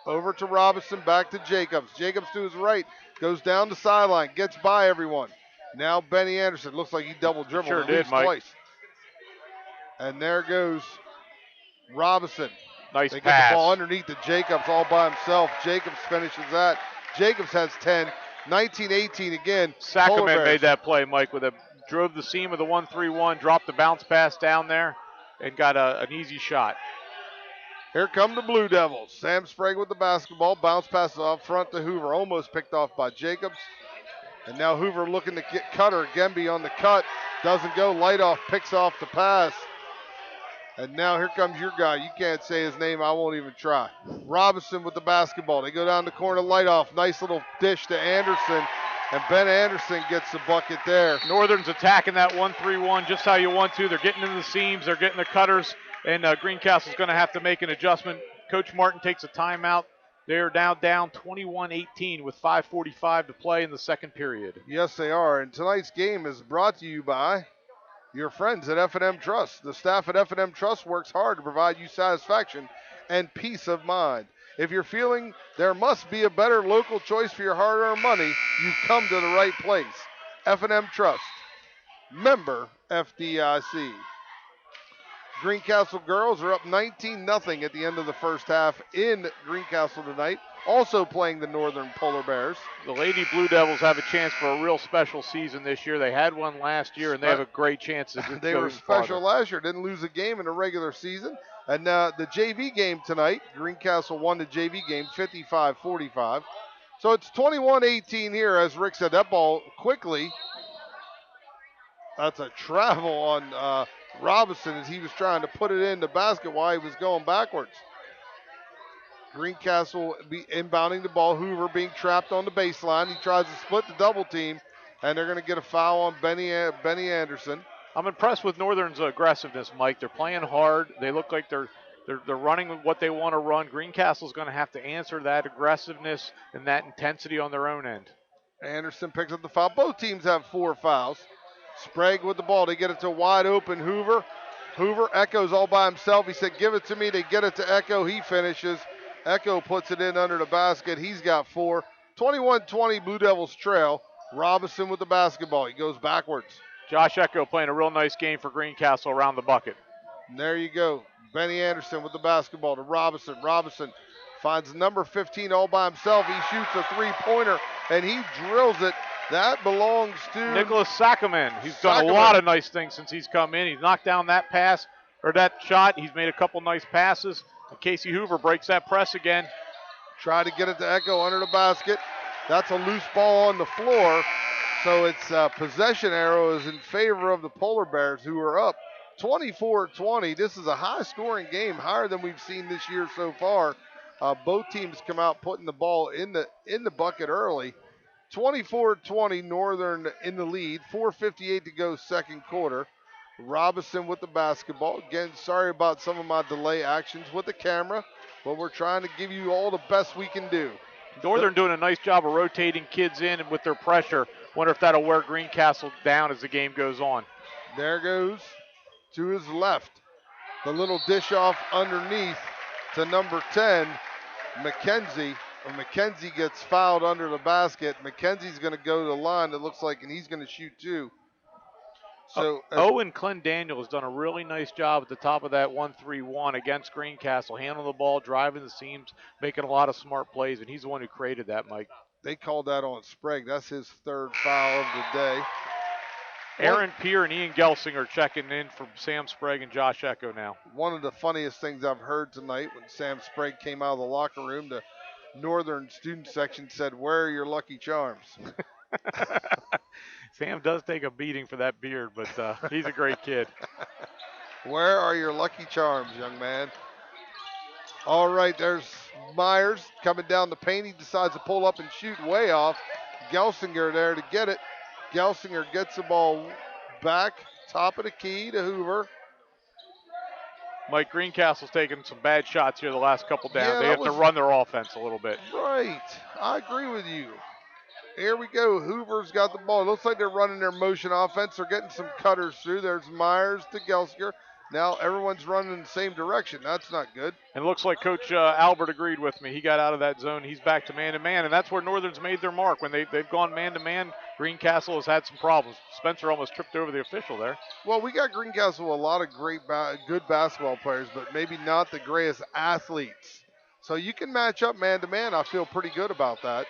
S3: Over to Robinson, back to Jacobs. Jacobs to his right, goes down the sideline, gets by everyone. Now Benny Anderson, looks like he double dribbled
S4: Sure
S3: at least
S4: Mike.
S3: twice. And there goes Robinson.
S4: Nice
S3: they
S4: pass.
S3: Get the ball underneath to Jacobs all by himself. Jacobs finishes that. Jacobs has 10. 19-18 again.
S4: Sackerman made that play, Mike, drove the seam of the 1-3-1, dropped the bounce pass down there, and got an easy shot.
S3: Here come the Blue Devils. Sam Sprague with the basketball. Bounce pass off front to Hoover. Almost picked off by Jacobs. And now Hoover looking to get Cutter. Gemby on the cut. Doesn't go. Lightoff picks off the pass. And now here comes your guy. You can't say his name. I won't even try. Robinson with the basketball. They go down the corner. Lightoff. Nice little dish to Anderson. And Ben Anderson gets the bucket there.
S4: Northern's attacking that 1-3-1 just how you want to. They're getting into the seams. They're getting the cutters. And Greencastle's going to have to make an adjustment. Coach Martin takes a timeout. They're now down 21-18 with 5:45 to play in the second period.
S3: Yes, they are. And tonight's game is brought to you by your friends at F&M Trust. The staff at F&M Trust works hard to provide you satisfaction and peace of mind. If you're feeling there must be a better local choice for your hard-earned money, you've come to the right place. F&M Trust. Member FDIC. Greencastle girls are up 19-0 at the end of the first half in Greencastle tonight. Also playing the Northern Polar Bears.
S4: The Lady Blue Devils have a chance for a real special season this year. They had one last year, and they have a great chance to
S3: They were special last year. Didn't lose a game in the regular season. And the JV game tonight, Greencastle won the JV game 55-45. So it's 21-18 here, as Rick said. That ball quickly. That's a travel on Robinson as he was trying to put it in the basket while he was going backwards. Greencastle be inbounding the ball. Hoover being trapped on the baseline. He tries to split the double team, and they're going to get a foul on Benny Anderson.
S4: I'm impressed with Northern's aggressiveness, Mike. They're playing hard. They look like they're running what they want to run. Greencastle's going to have to answer that aggressiveness and that intensity on their own end.
S3: Anderson picks up the foul. Both teams have 4 fouls. Sprague with the ball. They get it to wide open Hoover. Hoover echoes all by himself. He said, give it to me. They get it to Echo. He finishes. Echo puts it in under the basket. He's got 4. 21-20 Blue Devils trail. Robinson with the basketball. He goes backwards.
S4: Josh Echo playing a real nice game for Greencastle around the bucket.
S3: And there you go. Benny Anderson with the basketball to Robinson. Robinson finds number 15 all by himself. He shoots a 3-pointer, and he drills it. That belongs to
S4: Nicholas Sackerman. He's done a lot of nice things since he's come in. He's knocked down that pass, or that shot. He's made a couple nice passes. And Casey Hoover breaks that press again.
S3: Try to get it to Echo under the basket. That's a loose ball on the floor. So it's possession arrow is in favor of the Polar Bears, who are up 24-20. This is a high-scoring game, higher than we've seen this year so far. Both teams come out putting the ball in the bucket early. 24-20, Northern in the lead. 4:58 to go second quarter. Robinson with the basketball. Again, sorry about some of my delay actions with the camera, but we're trying to give you all the best we can do.
S4: Northern doing a nice job of rotating kids in and with their pressure. Wonder if that'll wear Greencastle down as the game goes on.
S3: There goes to his left. The little dish off underneath to number 10, McKenzie. McKenzie gets fouled under the basket. McKenzie's going to go to the line, it looks like, and he's going to shoot too. So
S4: Owen Clendaniel has done a really nice job at the top of that 1-3-1 against Greencastle, handling the ball, driving the seams, making a lot of smart plays, and he's the one who created that, Mike.
S3: They called that on Sprague. That's his third foul of the day.
S4: Aaron Peer and Ian Gelsing are checking in from Sam Sprague and Josh Echo now.
S3: One of the funniest things I've heard tonight when Sam Sprague came out of the locker room, the Northern student section said, "Where are your Lucky Charms?"
S4: Sam does take a beating for that beard, but he's a great kid.
S3: Where are your Lucky Charms, young man? All right, there's Myers coming down the paint. He decides to pull up and shoot way off. Gelsinger there to get it. Gelsinger gets the ball back, top of the key to Hoover.
S4: Mike, Greencastle's taking some bad shots here the last couple down.
S3: Yeah,
S4: they have to run their offense a little bit.
S3: Right. I agree with you. Here we go. Hoover's got the ball. It looks like they're running their motion offense. They're getting some cutters through. There's Myers to Gelsinger. Now everyone's running in the same direction. That's not good.
S4: And it looks like Coach Albert agreed with me. He got out of that zone. He's back to man-to-man, and that's where Northern's made their mark. When they've gone man-to-man, Greencastle has had some problems. Spencer almost tripped over the official there.
S3: Well, we got Greencastle a lot of great, good basketball players, but maybe not the greatest athletes. So you can match up man-to-man. I feel pretty good about that.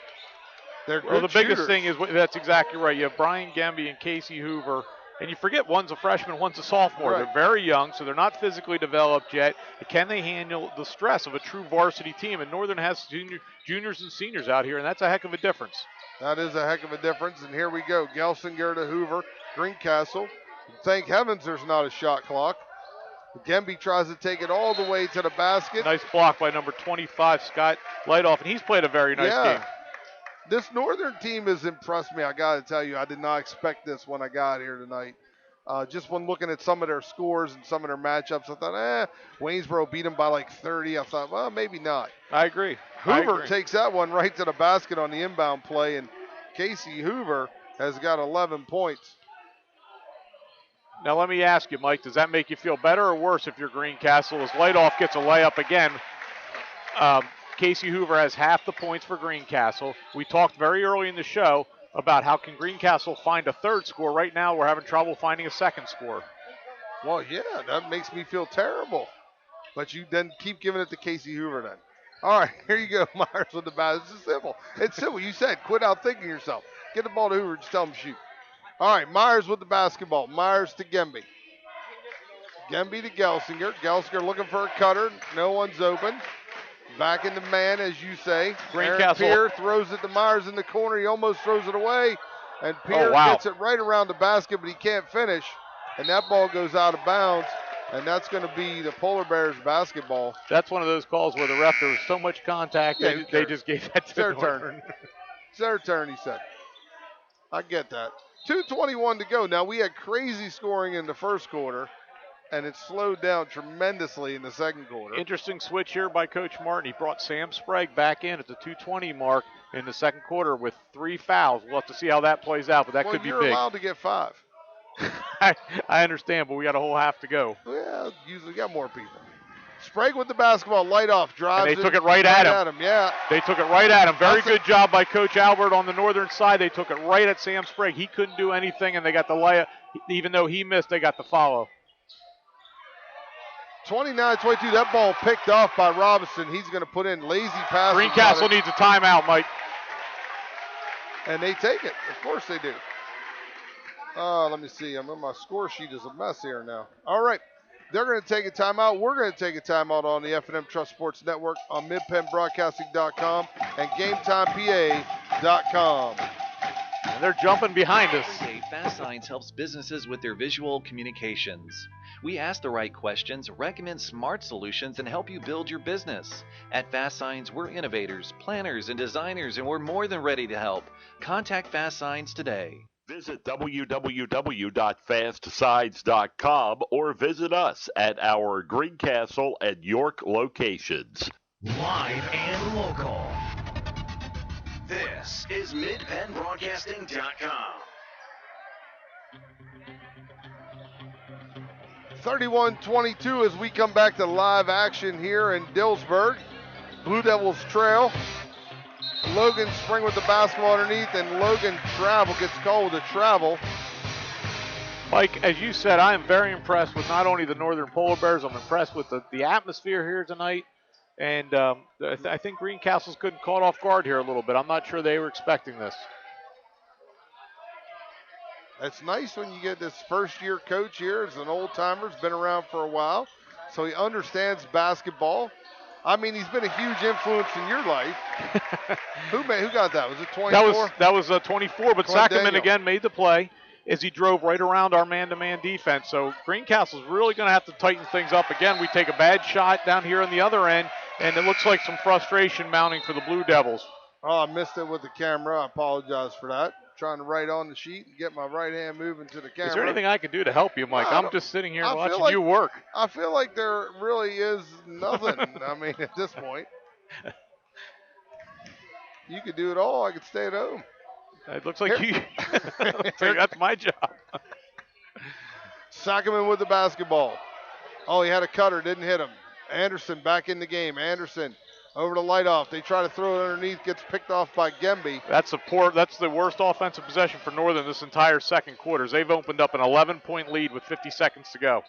S3: They're good
S4: Well, the biggest
S3: shooters.
S4: thing is, that's exactly right. You have Brian Gemby and Casey Hoover, and you forget one's a freshman, one's a sophomore.
S3: Right.
S4: They're very young, so they're not physically developed yet. Can they handle the stress of a true varsity team? And Northern has juniors and seniors out here, and that's a heck of a difference.
S3: That is a heck of a difference, and here we go. Gelsinger to Hoover, Greencastle. Thank heavens there's not a shot clock. Gemby tries to take it all the way to the basket.
S4: Nice block by number 25, Scott Lightoff, and he's played a very nice game.
S3: This Northern team has impressed me. I got to tell you, I did not expect this when I got here tonight. Just when looking at some of their scores and some of their matchups, I thought, Waynesboro beat them by like 30. I thought, well, maybe not.
S4: I agree.
S3: Hoover takes that one right to the basket on the inbound play, and Casey Hoover has got 11 points.
S4: Now let me ask you, Mike, does that make you feel better or worse if you're Greencastle? As Lightoff gets a layup again, Casey Hoover has half the points for Greencastle. We talked very early in the show about how can Greencastle find a third score. Right now we're having trouble finding a second score.
S3: Well, yeah, that makes me feel terrible. But you then keep giving it to Casey Hoover then. All right, here you go, Myers with the basket. It's simple. It's simple. You said quit outthinking yourself. Get the ball to Hoover, just tell him to shoot. All right, Myers with the basketball. Myers to Gemby. Gemby to Gelsinger. Gelsinger looking for a cutter. No one's open. Back in the man, as you say. Aaron Peer throws it to Myers in the corner. He almost throws it away. And Peer gets it right around the basket, but he can't finish. And that ball goes out of bounds. And that's going to be the Polar Bears basketball.
S4: That's one of those calls where the ref, there was so much contact, they just gave that to
S3: their turn. It's their turn, he said. I get that. 2:21 to go. Now, we had crazy scoring in the first quarter. And it slowed down tremendously in the second quarter.
S4: Interesting switch here by Coach Martin. He brought Sam Sprague back in at the 2:20 mark in the second quarter with 3 fouls. We'll have to see how that plays out, but that could be big.
S3: You're allowed to get 5.
S4: I understand, but we got a whole half to go.
S3: Well, usually got more people. Sprague with the basketball, Lightoff drives.
S4: And they took it right at him.
S3: Yeah.
S4: They took it right at him. Very good job by Coach Albert on the Northern side. They took it right at Sam Sprague. He couldn't do anything, and they got the layup. Even though he missed, they got the follow.
S3: 29-22, that ball picked off by Robinson. He's going to put in lazy pass.
S4: Greencastle needs a timeout, Mike.
S3: And they take it. Of course they do. Let me see. My score sheet is a mess here now. All right. They're going to take a timeout. We're going to take a timeout on the F&M Trust Sports Network on midpennbroadcasting.com and GameTimePA.com.
S4: And they're jumping behind us.
S15: Fast Signs helps businesses with their visual communications. We ask the right questions, recommend smart solutions, and help you build your business. At Fast Signs, we're innovators, planners, and designers, and we're more than ready to help. Contact Fast Signs today.
S16: Visit www.fastsigns.com or visit us at our Greencastle and York locations.
S1: Live and local. This is MidPennBroadcasting.com.
S3: 31-22 as we come back to live action here in Dillsburg. Blue Devils trail Logan Spring with the basketball underneath, and Logan gets called to travel.
S4: Mike, as you said, I am very impressed with not only the Northern Polar Bears, I'm impressed with the atmosphere here tonight. And I think Greencastle's couldn't caught off guard here a little bit. I'm not sure they were expecting this.
S3: It's nice when you get this first-year coach here. He's an old-timer, he's been around for a while, so he understands basketball. I mean, he's been a huge influence in your life. Who got that? Was it 24?
S4: That was 24, but Sackerman again made the play as he drove right around our man-to-man defense. So Greencastle's really going to have to tighten things up. Again, we take a bad shot down here on the other end, and it looks like some frustration mounting for the Blue Devils.
S3: Oh, I missed it with the camera. I apologize for that. Trying to write on the sheet and get my right hand moving to the camera.
S4: Is there anything I can do to help you, Mike? I'm just sitting here watching you work.
S3: I feel like there really is nothing. I mean, at this point. You could do it all. I could stay at home.
S4: It looks like that's my job.
S3: Sackerman with the basketball. Oh, he had a cutter, didn't hit him. Anderson back in the game. Anderson over to Lightoff. They try to throw it underneath, gets picked off by Gemby.
S4: That's the worst offensive possession for Northern this entire second quarter. They've opened up an 11-point lead with 50 seconds to go.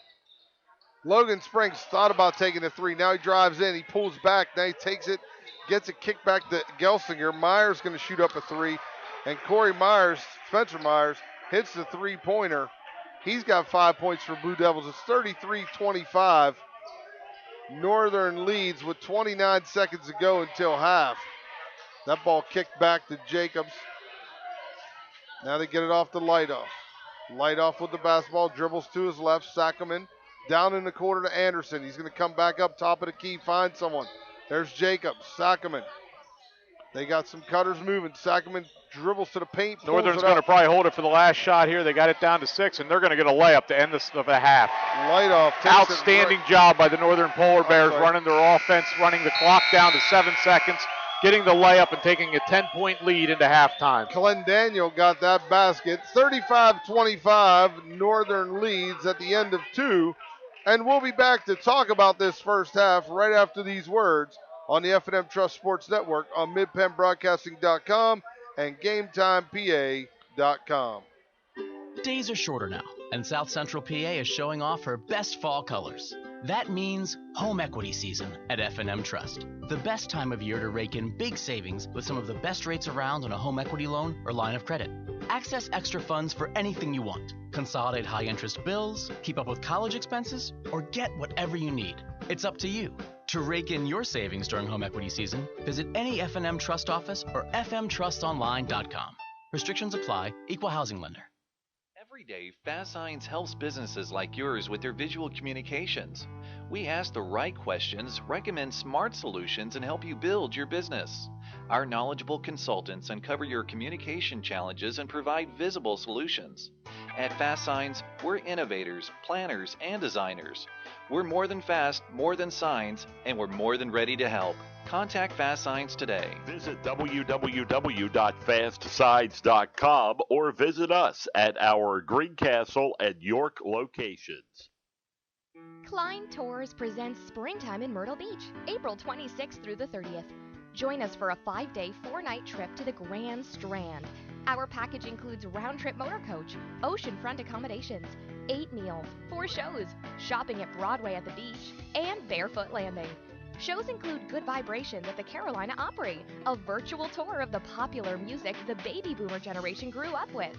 S3: Logan Springs thought about taking the three. Now he drives in. He pulls back. Now he takes it, gets a kick back to Gelsinger. Myers going to shoot up a three. And Spencer Myers, hits the three-pointer. He's got 5 points for Blue Devils. It's 33-25. Northern leads with 29 seconds to go until half. That ball kicked back to Jacobs. Now they get it off to Lightoff. Lightoff with the basketball, dribbles to his left. Sackerman down in the corner to Anderson. He's going to come back up top of the key, find someone. There's Jacobs, Sackerman. They got some cutters moving. Sackerman dribbles to the paint.
S4: Northern's going to probably hold it for the last shot here. They got it down to 6, and they're going to get a layup to end the half.
S3: Lightoff takes
S4: outstanding job by the Northern Polar Bears running their offense, running the clock down to 7 seconds, getting the layup and taking a 10-point lead into halftime.
S3: Glenn Daniel got that basket. 35-25, Northern leads at the end of 2. And we'll be back to talk about this first half right after these words on the F&M Trust Sports Network on MidPennBroadcasting.com and GameTimePA.com.
S10: Days are shorter now, and South Central PA is showing off her best fall colors. That means home equity season at F&M Trust. The best time of year to rake in big savings with some of the best rates around on a home equity loan or line of credit. Access extra funds for anything you want. Consolidate high-interest bills, keep up with college expenses, or get whatever you need. It's up to you. To rake in your savings during home equity season, visit any F&M Trust office or fmtrustonline.com. Restrictions apply. Equal housing lender.
S15: Every day, Fast Signs helps businesses like yours with their visual communications. We ask the right questions, recommend smart solutions, and help you build your business. Our knowledgeable consultants uncover your communication challenges and provide visible solutions. At Fast Signs, we're innovators, planners, and designers. We're more than fast, more than signs, and we're more than ready to help. Contact Fast Signs today.
S16: Visit www.fastsigns.com or visit us at our Greencastle and York locations.
S17: Klein Tours presents Springtime in Myrtle Beach, April 26th through the 30th. Join us for a 5-day, 4-night trip to the Grand Strand. Our package includes round-trip motor coach, oceanfront accommodations, 8 meals, 4 shows, shopping at Broadway at the beach, and barefoot landing. Shows include Good Vibrations at the Carolina Opry, a virtual tour of the popular music the baby boomer generation grew up with.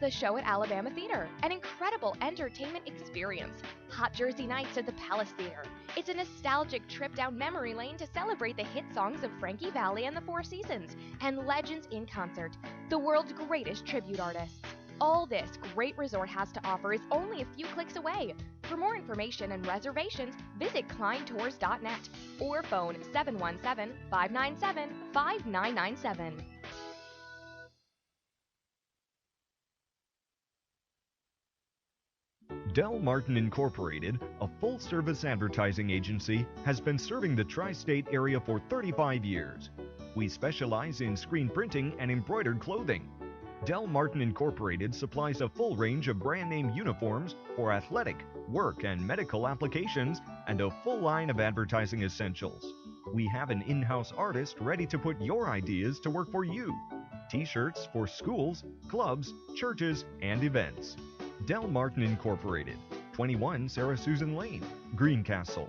S17: The show at Alabama Theater, an incredible entertainment experience. Hot Jersey Nights at the Palace Theater. It's a nostalgic trip down memory lane to celebrate the hit songs of Frankie Valli and the Four Seasons, and legends in concert, the world's greatest tribute artists. All this great resort has to offer is only a few clicks away. For more information and reservations, visit kleintours.net or phone 717-597-5997.
S12: Del Martin Incorporated, a full-service advertising agency, has been serving the tri-state area for 35 years. We specialize in screen printing and embroidered clothing. Del Martin Incorporated supplies a full range of brand-name uniforms for athletic, work, and medical applications, and a full line of advertising essentials. We have an in-house artist ready to put your ideas to work for you. T-shirts for schools, clubs, churches, and events. Del Martin Incorporated, 21 Sarah Susan Lane, Greencastle.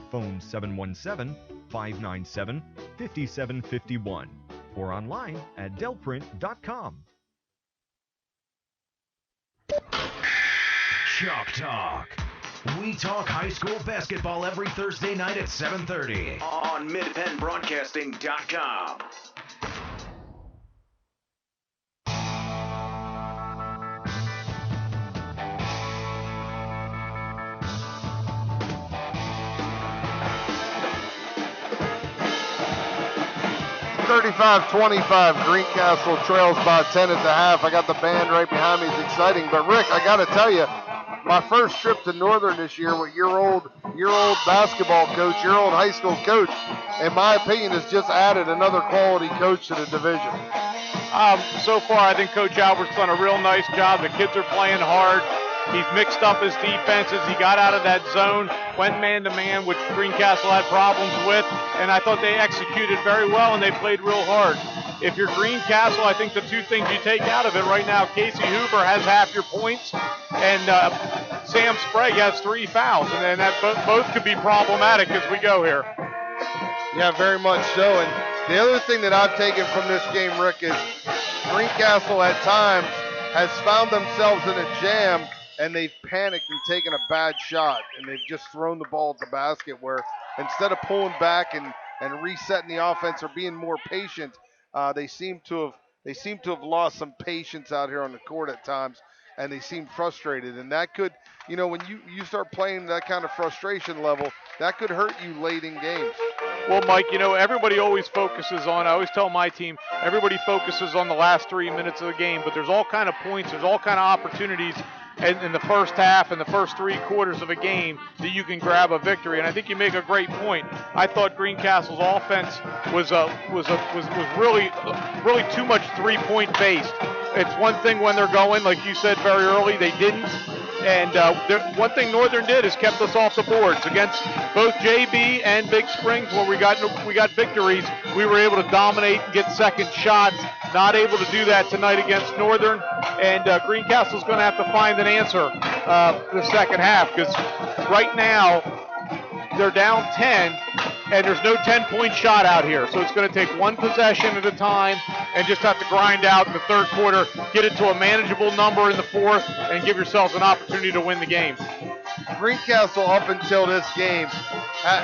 S12: Phone 717-597-5751 or online at delprint.com.
S1: Chalk Talk. We talk high school basketball every Thursday night at 7:30 on MidPennBroadcasting.com.
S3: (35-25). Greencastle trails by 10 at the half. I got the band right behind me. It's exciting. But Rick, I got to tell you, my first trip to Northern this year with your old basketball coach, your old high school coach, in my opinion, has just added another quality coach to the division.
S4: So far, I think Coach Albert's done a real nice job. The kids are playing hard. He's mixed up his defenses. He got out of that zone, went man-to-man, which Greencastle had problems with, and I thought they executed very well, and they played real hard. If you're Greencastle, I think the two things you take out of it right now, Casey Hoover has half your points, and Sam Sprague has 3 fouls, and then that both could be problematic as we go here.
S3: Yeah, very much so. And the other thing that I've taken from this game, Rick, is Greencastle at times has found themselves in a jam, and they've panicked and taken a bad shot, and they've just thrown the ball at the basket, where instead of pulling back and resetting the offense or being more patient, they seem to have lost some patience out here on the court at times, and they seem frustrated. And that could, when you start playing that kind of frustration level, that could hurt you late in games.
S4: Well, Mike, everybody always focuses on, I always tell my team, everybody focuses on the last 3 minutes of the game, but there's all kind of points, there's all kind of opportunities in the first half and the first 3 quarters of a game that you can grab a victory. And I think you make a great point. I thought Greencastle's offense was really too much 3-point based. It's one thing when they're going, like you said very early, they didn't. And one thing Northern did is kept us off the boards against both JB and Big Springs, where we got victories. We were able to dominate and get second shots. Not able to do that tonight against Northern, and Greencastle's going to have to find an answer the second half, because right now they're down 10, and there's no 10-point shot out here. So it's going to take one possession at a time and just have to grind out in the third quarter, get it to a manageable number in the fourth, and give yourselves an opportunity to win the game.
S3: Greencastle, up until this game,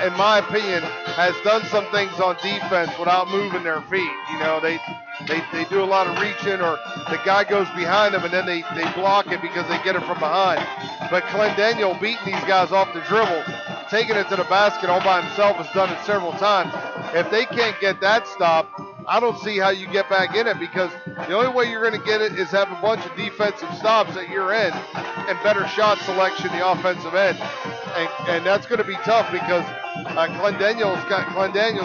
S3: in my opinion, has done some things on defense without moving their feet. They do a lot of reaching, or the guy goes behind them and then they block it because they get it from behind. But Clendaniel beating these guys off the dribble, taking it to the basket all by himself, has done it several times. If they can't get that stop, I don't see how you get back in it, because the only way you're going to get it is have a bunch of defensive stops at your end and better shot selection the offensive end. And that's going to be tough, because Clendaniel's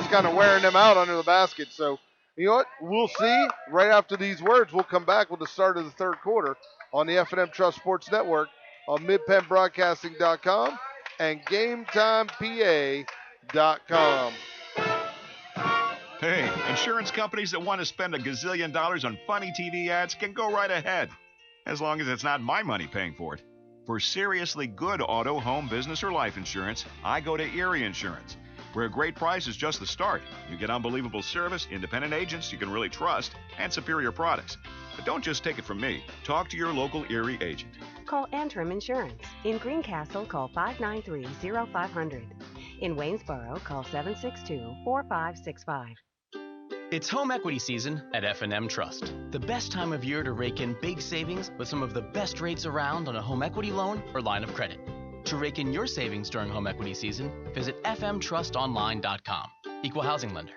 S3: kind of wearing them out under the basket. So, you know what? We'll see. Right after these words, we'll come back with the start of the third quarter on the F&M Trust Sports Network, on MidPennBroadcasting.com and GameTimePA.com.
S14: Hey, insurance companies that want to spend $1 gazillion on funny TV ads can go right ahead, as long as it's not my money paying for it. For seriously good auto, home, business, or life insurance, I go to Erie Insurance, where a great price is just the start. You get unbelievable service, independent agents you can really trust, and superior products. But don't just take it from me. Talk to your local Erie agent.
S9: Call Antrim Insurance. In Greencastle, call 593-0500. In Waynesboro, call 762-4565.
S10: It's home equity season at F&M Trust. The best time of year to rake in big savings with some of the best rates around on a home equity loan or line of credit. To rake in your savings during home equity season, visit fmtrustonline.com. Equal housing lender.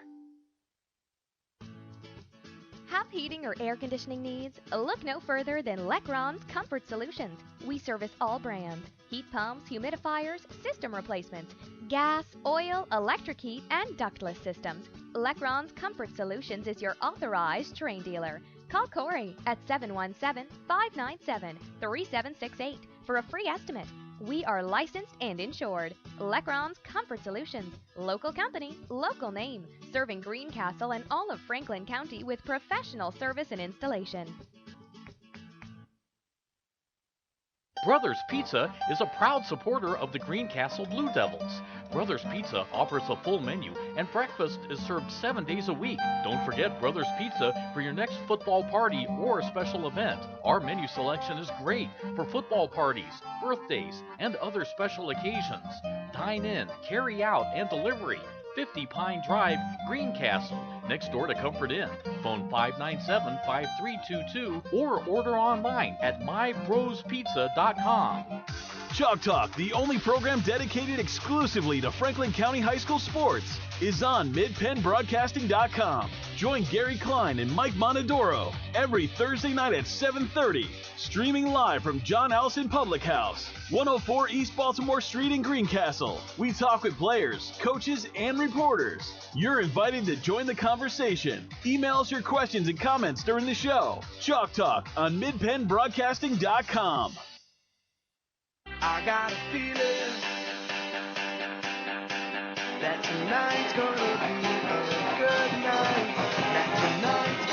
S17: Have heating or air conditioning needs? Look no further than Lecron's Comfort Solutions. We service all brands: heat pumps, humidifiers, system replacements, gas, oil, electric heat, and ductless systems. Lecron's Comfort Solutions is your authorized Trane dealer. Call Corey at 717-597-3768 for a free estimate. We are licensed and insured. Lecron's Comfort Solutions. Local company, local name. Serving Greencastle and all of Franklin County with professional service and installation.
S11: Brothers Pizza is a proud supporter of the Greencastle Blue Devils. Brothers Pizza offers a full menu and breakfast is served 7 days a week. Don't forget Brothers Pizza for your next football party or special event. Our menu selection is great for football parties, birthdays, and other special occasions. Dine in, carry out, and delivery. 50 Pine Drive, Greencastle, next door to Comfort Inn. Phone 597-5322 or order online at mybrospizza.com.
S2: Chalk Talk, the only program dedicated exclusively to Franklin County High School sports, is on midpennbroadcasting.com. Join Gary Klein and Mike Monadoro every Thursday night at 7:30. Streaming live from John Allison Public House, 104 East Baltimore Street in Greencastle. We talk with players, coaches, and reporters. You're invited to join the conversation. Email us your questions and comments during the show. Chalk Talk on midpennbroadcasting.com.
S18: I got a feeling that tonight's gonna be a good night. That tonight's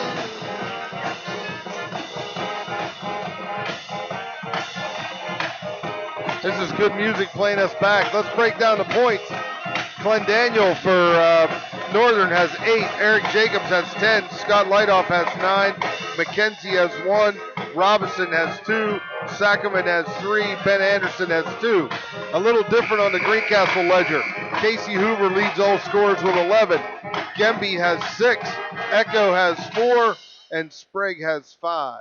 S3: This is good music playing us back. Let's break down the points. Daniel for Northern has 8. Eric Jacobs has 10. Scott Lightoff has 9. McKenzie has 1. Robinson has 2. Sackerman has 3. Ben Anderson has 2. A little different on the Greencastle ledger. Casey Hoover leads all scorers with 11. Gemby has 6. Echo has 4. And Sprague has 5.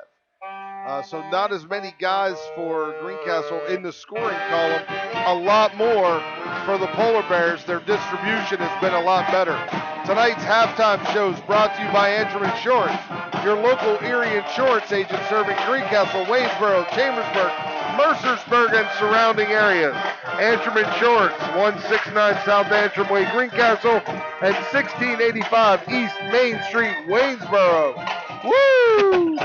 S3: So not as many guys for Greencastle in the scoring column. A lot more for the Polar Bears. Their distribution has been a lot better. Tonight's halftime show is brought to you by Antrim Insurance, your local Erie insurance agent serving Greencastle, Waynesboro, Chambersburg, Mercersburg, and surrounding areas. Antrim Insurance, 169 South Antrim Way, Greencastle, and 1685 East Main Street, Waynesboro. Woo!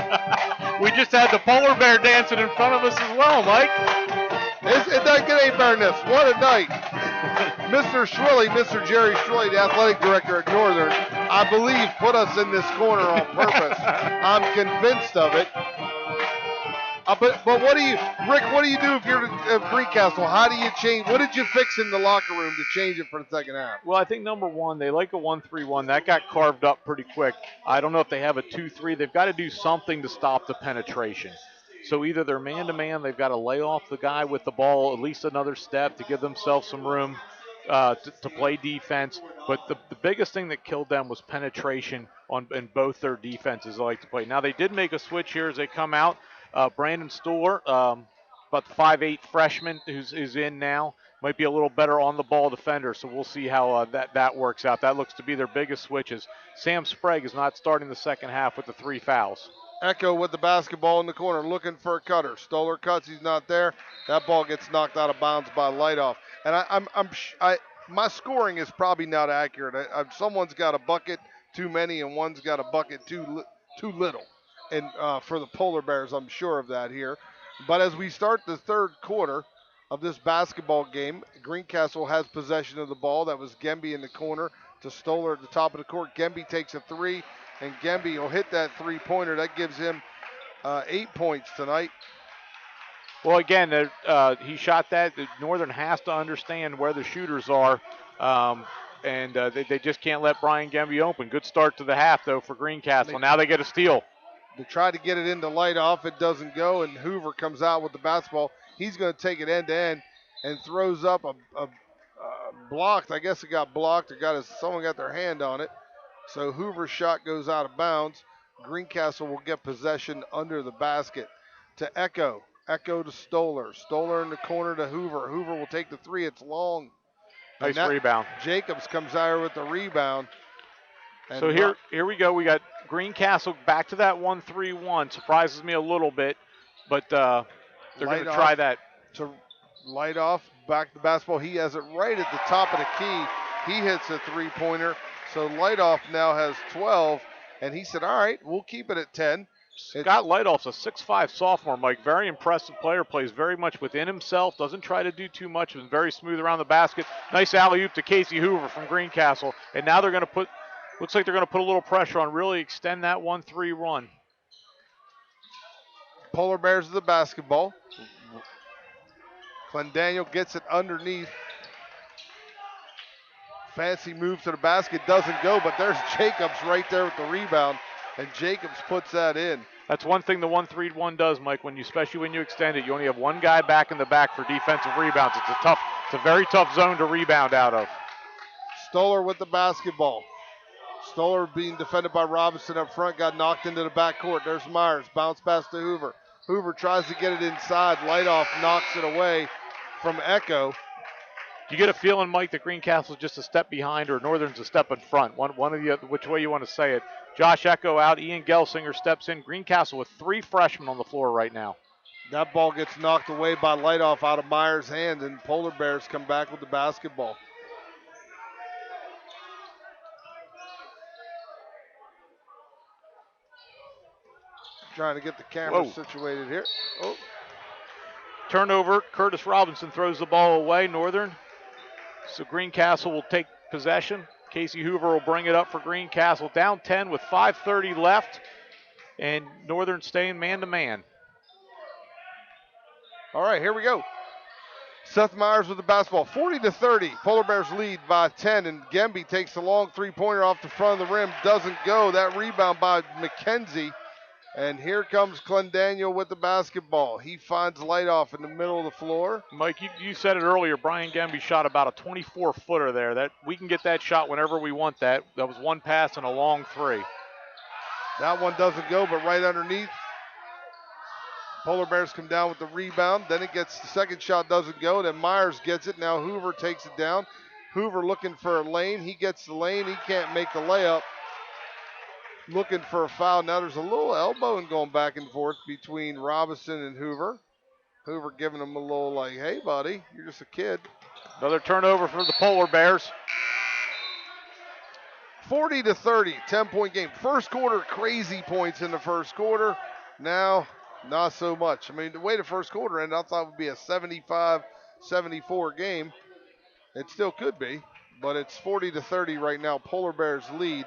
S4: We just had the polar bear dancing in front of us as well, Mike.
S3: It doesn't get any better than this. What a night. Mr. Schwilly, Mr. Jerry Schwilly, the athletic director at Northern, I believe put us in this corner on purpose. I'm convinced of it. But what do you, Rick, what do you do if you're at Greencastle? How do you change? What did you fix in the locker room to change it for the second half?
S4: Well, I think number one, they like a 1-3-1. That got carved up pretty quick. I don't know if they have a 2-3. They've got to do something to stop the penetration. So either they're man-to-man, they've got to lay off the guy with the ball at least another step to give themselves some room to play defense. But the biggest thing that killed them was penetration in both their defenses they like to play. Now, they did make a switch here as they come out. Brandon Stuhler, about the 5'8 freshman who's in now, might be a little better on the ball defender, so we'll see how that works out. That looks to be their biggest switches. Sam Sprague is not starting the second half with the 3 fouls.
S3: Echo with the basketball in the corner, looking for a cutter. Stoller cuts, he's not there. That ball gets knocked out of bounds by Lightoff. And my scoring is probably not accurate. Someone's got a bucket too many, and one's got a bucket too little. And for the Polar Bears, I'm sure of that here. But as we start the third quarter of this basketball game, Greencastle has possession of the ball. That was Gemby in the corner to Stoller at the top of the court. Gemby takes a 3, and Gemby will hit that 3-pointer. That gives him 8 points tonight.
S4: Well, again, he shot that. Northern has to understand where the shooters are, and they just can't let Brian Gemby open. Good start to the half, though, for Greencastle. Now they get a steal.
S3: They try to get it into Lightoff. It doesn't go, and Hoover comes out with the basketball. He's going to take it end-to-end and throws up a blocked. I guess it got blocked or someone got their hand on it. So Hoover's shot goes out of bounds. Greencastle will get possession under the basket to Echo. Echo to Stoller. Stoller in the corner to Hoover. Hoover will take the 3. It's long.
S4: Nice rebound.
S3: Jacobs comes out with the rebound. And
S4: so here we go. We got Greencastle back to that 1-3-1. Surprises me a little bit, but they're going to try that.
S3: To Lightoff, back to the basketball. He has it right at the top of the key. He hits a 3-pointer. So Lightoff now has 12, and he said, all right, we'll keep it at 10.
S4: Scott Lightoff's a 6'5 sophomore, Mike. Very impressive player. Plays very much within himself. Doesn't try to do too much. Is very smooth around the basket. Nice alley-oop to Casey Hoover from Greencastle. And now they're going to put, looks like they're going to put a little pressure on, really extend that 1-3 run.
S3: Polar Bears with the basketball. Clendaniel gets it underneath. Fancy move to the basket, doesn't go, but there's Jacobs right there with the rebound, and Jacobs puts that in.
S4: That's one thing the 1-3-1 does, Mike, especially when you extend it. You only have one guy back in the back for defensive rebounds. It's a very tough zone to rebound out of.
S3: Stoller with the basketball. Stoller being defended by Robinson up front, got knocked into the backcourt. There's Myers, bounce pass to Hoover. Hoover tries to get it inside. Lightoff knocks it away from Echo.
S4: Do you get a feeling, Mike, that Greencastle's just a step behind or Northern's a step in front? One of the other, which way you want to say it. Josh Echo out, Ian Gelsinger steps in. Greencastle with 3 freshmen on the floor right now.
S3: That ball gets knocked away by Lightoff out of Myers' hand, and Polar Bears come back with the basketball. Trying to get the camera situated here. Oh.
S4: Turnover. Curtis Robinson throws the ball away. Northern. So Greencastle will take possession. Casey Hoover will bring it up for Greencastle. Down 10 with 5:30 left. And Northern staying man-to-man.
S3: All right, here we go. Seth Myers with the basketball. 40-30. Polar Bears lead by 10, and Gemby takes the long three-pointer off the front of the rim. Doesn't go. That rebound by McKenzie. And here comes Clendaniel with the basketball. He finds Lightoff in the middle of the floor.
S4: Mike, you said it earlier. Brian Gemby shot about a 24-footer there. That we can get that shot whenever we want that. That was one pass and a long 3.
S3: That one doesn't go, but right underneath. Polar Bears come down with the rebound. Then it gets the second shot, doesn't go. Then Myers gets it. Now Hoover takes it down. Hoover looking for a lane. He gets the lane. He can't make the layup. Looking for a foul. Now there's a little elbowing going back and forth between Robinson and Hoover. Hoover giving him a little like, hey, buddy, you're just a kid.
S4: Another turnover for the Polar Bears.
S3: 40-30, 10-point game. First quarter, crazy points in the first quarter. Now, not so much. I mean, the way the first quarter ended, I thought it would be a 75-74 game. It still could be, but it's 40-30 right now. Polar Bears lead.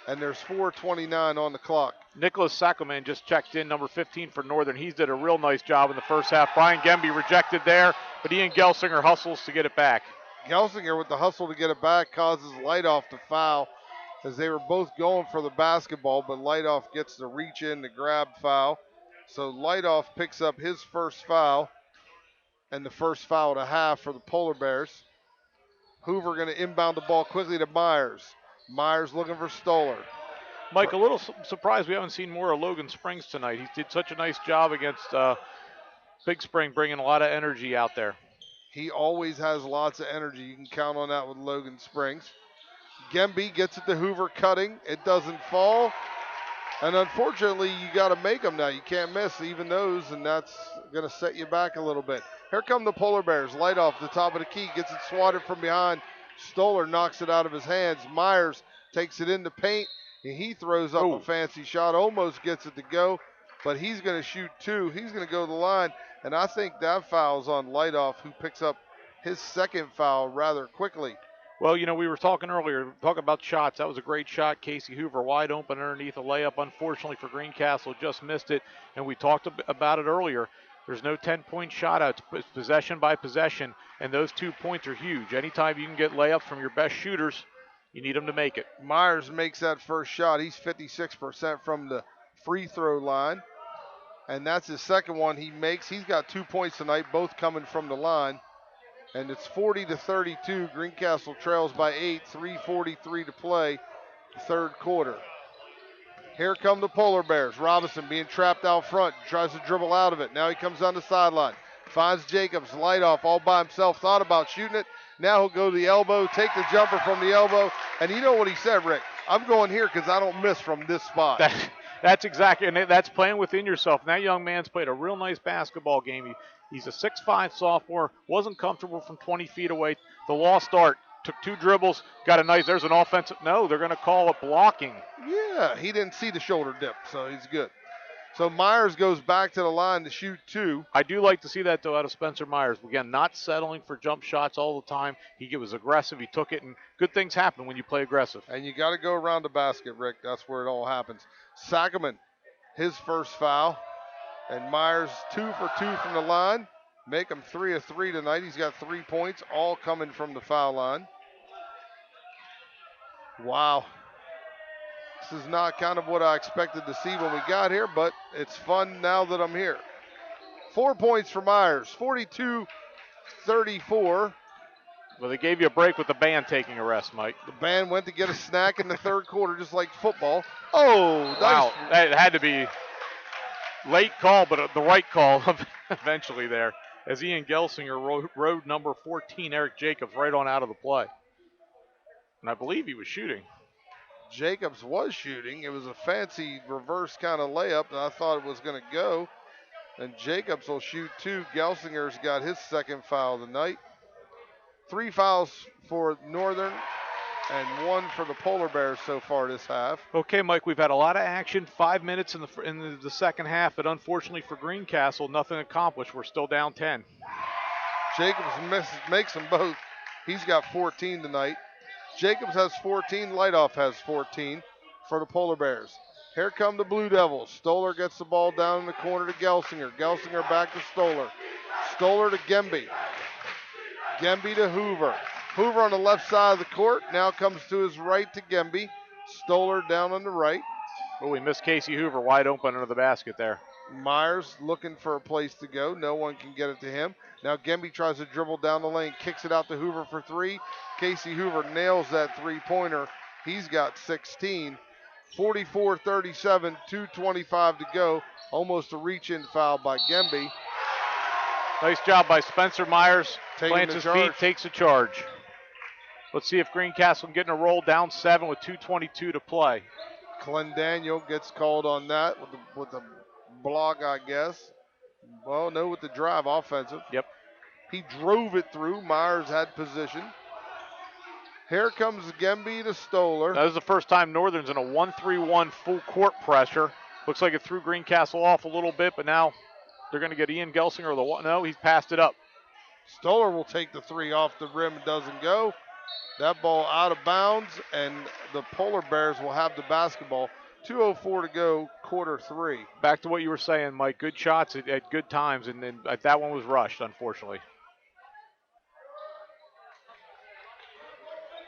S3: And there's 4:29 on the clock.
S4: Nicholas Sackelman just checked in, number 15 for Northern. He's did a real nice job in the first half. Brian Gemby rejected there, but Ian Gelsinger hustles to get it back.
S3: Gelsinger with the hustle to get it back causes Lightoff to foul as they were both going for the basketball, but Lightoff gets the reach in to grab foul. So Lightoff picks up his first foul and the first foul to half for the Polar Bears. Hoover going to inbound the ball quickly to Myers. Myers looking for Stoller.
S4: Mike, a little surprised we haven't seen more of Logan Springs tonight. He did such a nice job against Big Spring, bringing a lot of energy out there.
S3: He always has lots of energy. You can count on that with Logan Springs. Gemby gets it to Hoover cutting. It doesn't fall. And unfortunately, you got to make them now. You can't miss even those, and that's going to set you back a little bit. Here come the Polar Bears. Lightoff the top of the key. Gets it swatted from behind. Stoller knocks it out of his hands. Myers takes it in the paint, and he throws up a fancy shot. Almost gets it to go, but he's going to shoot 2. He's going to go to the line, and I think that foul's on Lightoff, who picks up his second foul rather quickly.
S4: Well, you know, we were talking earlier, about shots. That was a great shot. Casey Hoover wide open underneath a layup. Unfortunately for Greencastle, just missed it, and we talked about it earlier. There's no 10-point shot out. It's possession by possession, and those 2 points are huge. Anytime you can get layups from your best shooters, you need them to make it.
S3: Myers makes that first shot. He's 56% from the free throw line, and that's his second one he makes. He's got 2 points tonight, both coming from the line, and it's 40-32. Greencastle trails by 8, 3:43 to play, third quarter. Here come the Polar Bears. Robinson being trapped out front. Tries to dribble out of it. Now he comes down the sideline. Finds Jacobs. Lightoff all by himself. Thought about shooting it. Now he'll go to the elbow. Take the jumper from the elbow. And you know what he said, Rick? I'm going here because I don't miss from this spot.
S4: That's exactly, and that's playing within yourself. And that young man's played a real nice basketball game. He's a 6'5 sophomore. Wasn't comfortable from 20 feet away. The lost start. Took 2 dribbles, got a nice, there's an offensive, no, they're going to call it blocking.
S3: Yeah, he didn't see the shoulder dip, so he's good. So Myers goes back to the line to shoot 2.
S4: I do like to see that, though, out of Spencer Myers. Again, not settling for jump shots all the time. He was aggressive. He took it, and good things happen when you play aggressive.
S3: And you got to go around the basket, Rick. That's where it all happens. Sackerman, his first foul. And Myers 2 for 2 from the line. Make him 3 of 3 tonight. He's got 3 points, all coming from the foul line. Wow. This is not kind of what I expected to see when we got here, but it's fun now that I'm here. 4 points for Myers, 42-34.
S4: Well, they gave you a break with the band taking a rest, Mike.
S3: The band went to get a snack in the third quarter, just like football. Oh,
S4: wow. That had to be late call, but the right call eventually there. As Ian Gelsinger rode number 14, Eric Jacobs, right on out of the play. And I believe he was shooting.
S3: Jacobs was shooting. It was a fancy reverse kind of layup, and I thought it was going to go. And Jacobs will shoot 2. Gelsinger's got his second foul of the night. 3 fouls for Northern and 1 for the Polar Bears so far this half.
S4: Okay, Mike, we've had a lot of action. 5 minutes in the second half, but unfortunately for Greencastle, nothing accomplished. We're still down 10.
S3: Jacobs makes them both. He's got 14 tonight. Jacobs has 14. Lightoff has 14 for the Polar Bears. Here come the Blue Devils. Stoller gets the ball down in the corner to Gelsinger. Gelsinger back to Stoller. Stoller to Gemby. Gemby to Hoover. Hoover on the left side of the court. Now comes to his right to Gemby. Stoller down on the right.
S4: Oh, we missed Casey Hoover wide open under the basket there.
S3: Myers looking for a place to go. No one can get it to him. Now Gemby tries to dribble down the lane, kicks it out to Hoover for 3. Casey Hoover nails that three-pointer. He's got 16. 44-37, 2:25 to go. Almost a reach-in foul by Gemby.
S4: Nice job by Spencer Myers. Plants his feet, takes a charge. Let's see if Greencastle can get in a roll, down 7 with 2:22 to play.
S3: Clendaniel gets called on that with the block, I guess. Well, no, with the drive, offensive.
S4: Yep.
S3: He drove it through. Myers had position. Here comes Gemby to Stoller.
S4: That is the first time Northern's in a 1-3-1 full court pressure. Looks like it threw Greencastle off a little bit, but now they're going to get Ian Gelsinger. No, he's passed it up.
S3: Stoller will take the 3 off the rim. It doesn't go. That ball out of bounds, and the Polar Bears will have the basketball. 2:04 to go, quarter 3.
S4: Back to what you were saying, Mike. Good shots at good times, and then that one was rushed, unfortunately.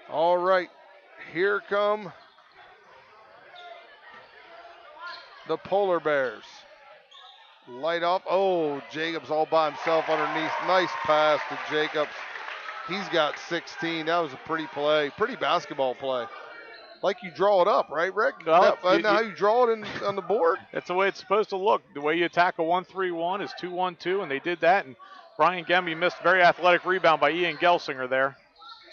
S3: All right, here come the Polar Bears. Light off. Oh, Jacobs all by himself underneath. Nice pass to Jacobs. He's got 16. That was a pretty play, pretty basketball play. Like you draw it up, right, Rick?
S4: No,
S3: Isn't that how you draw it on the board?
S4: That's the way it's supposed to look. The way you attack a 1-3-1 is 2-1-2, and they did that. And Brian Gemby missed a very athletic rebound by Ian Gelsinger there.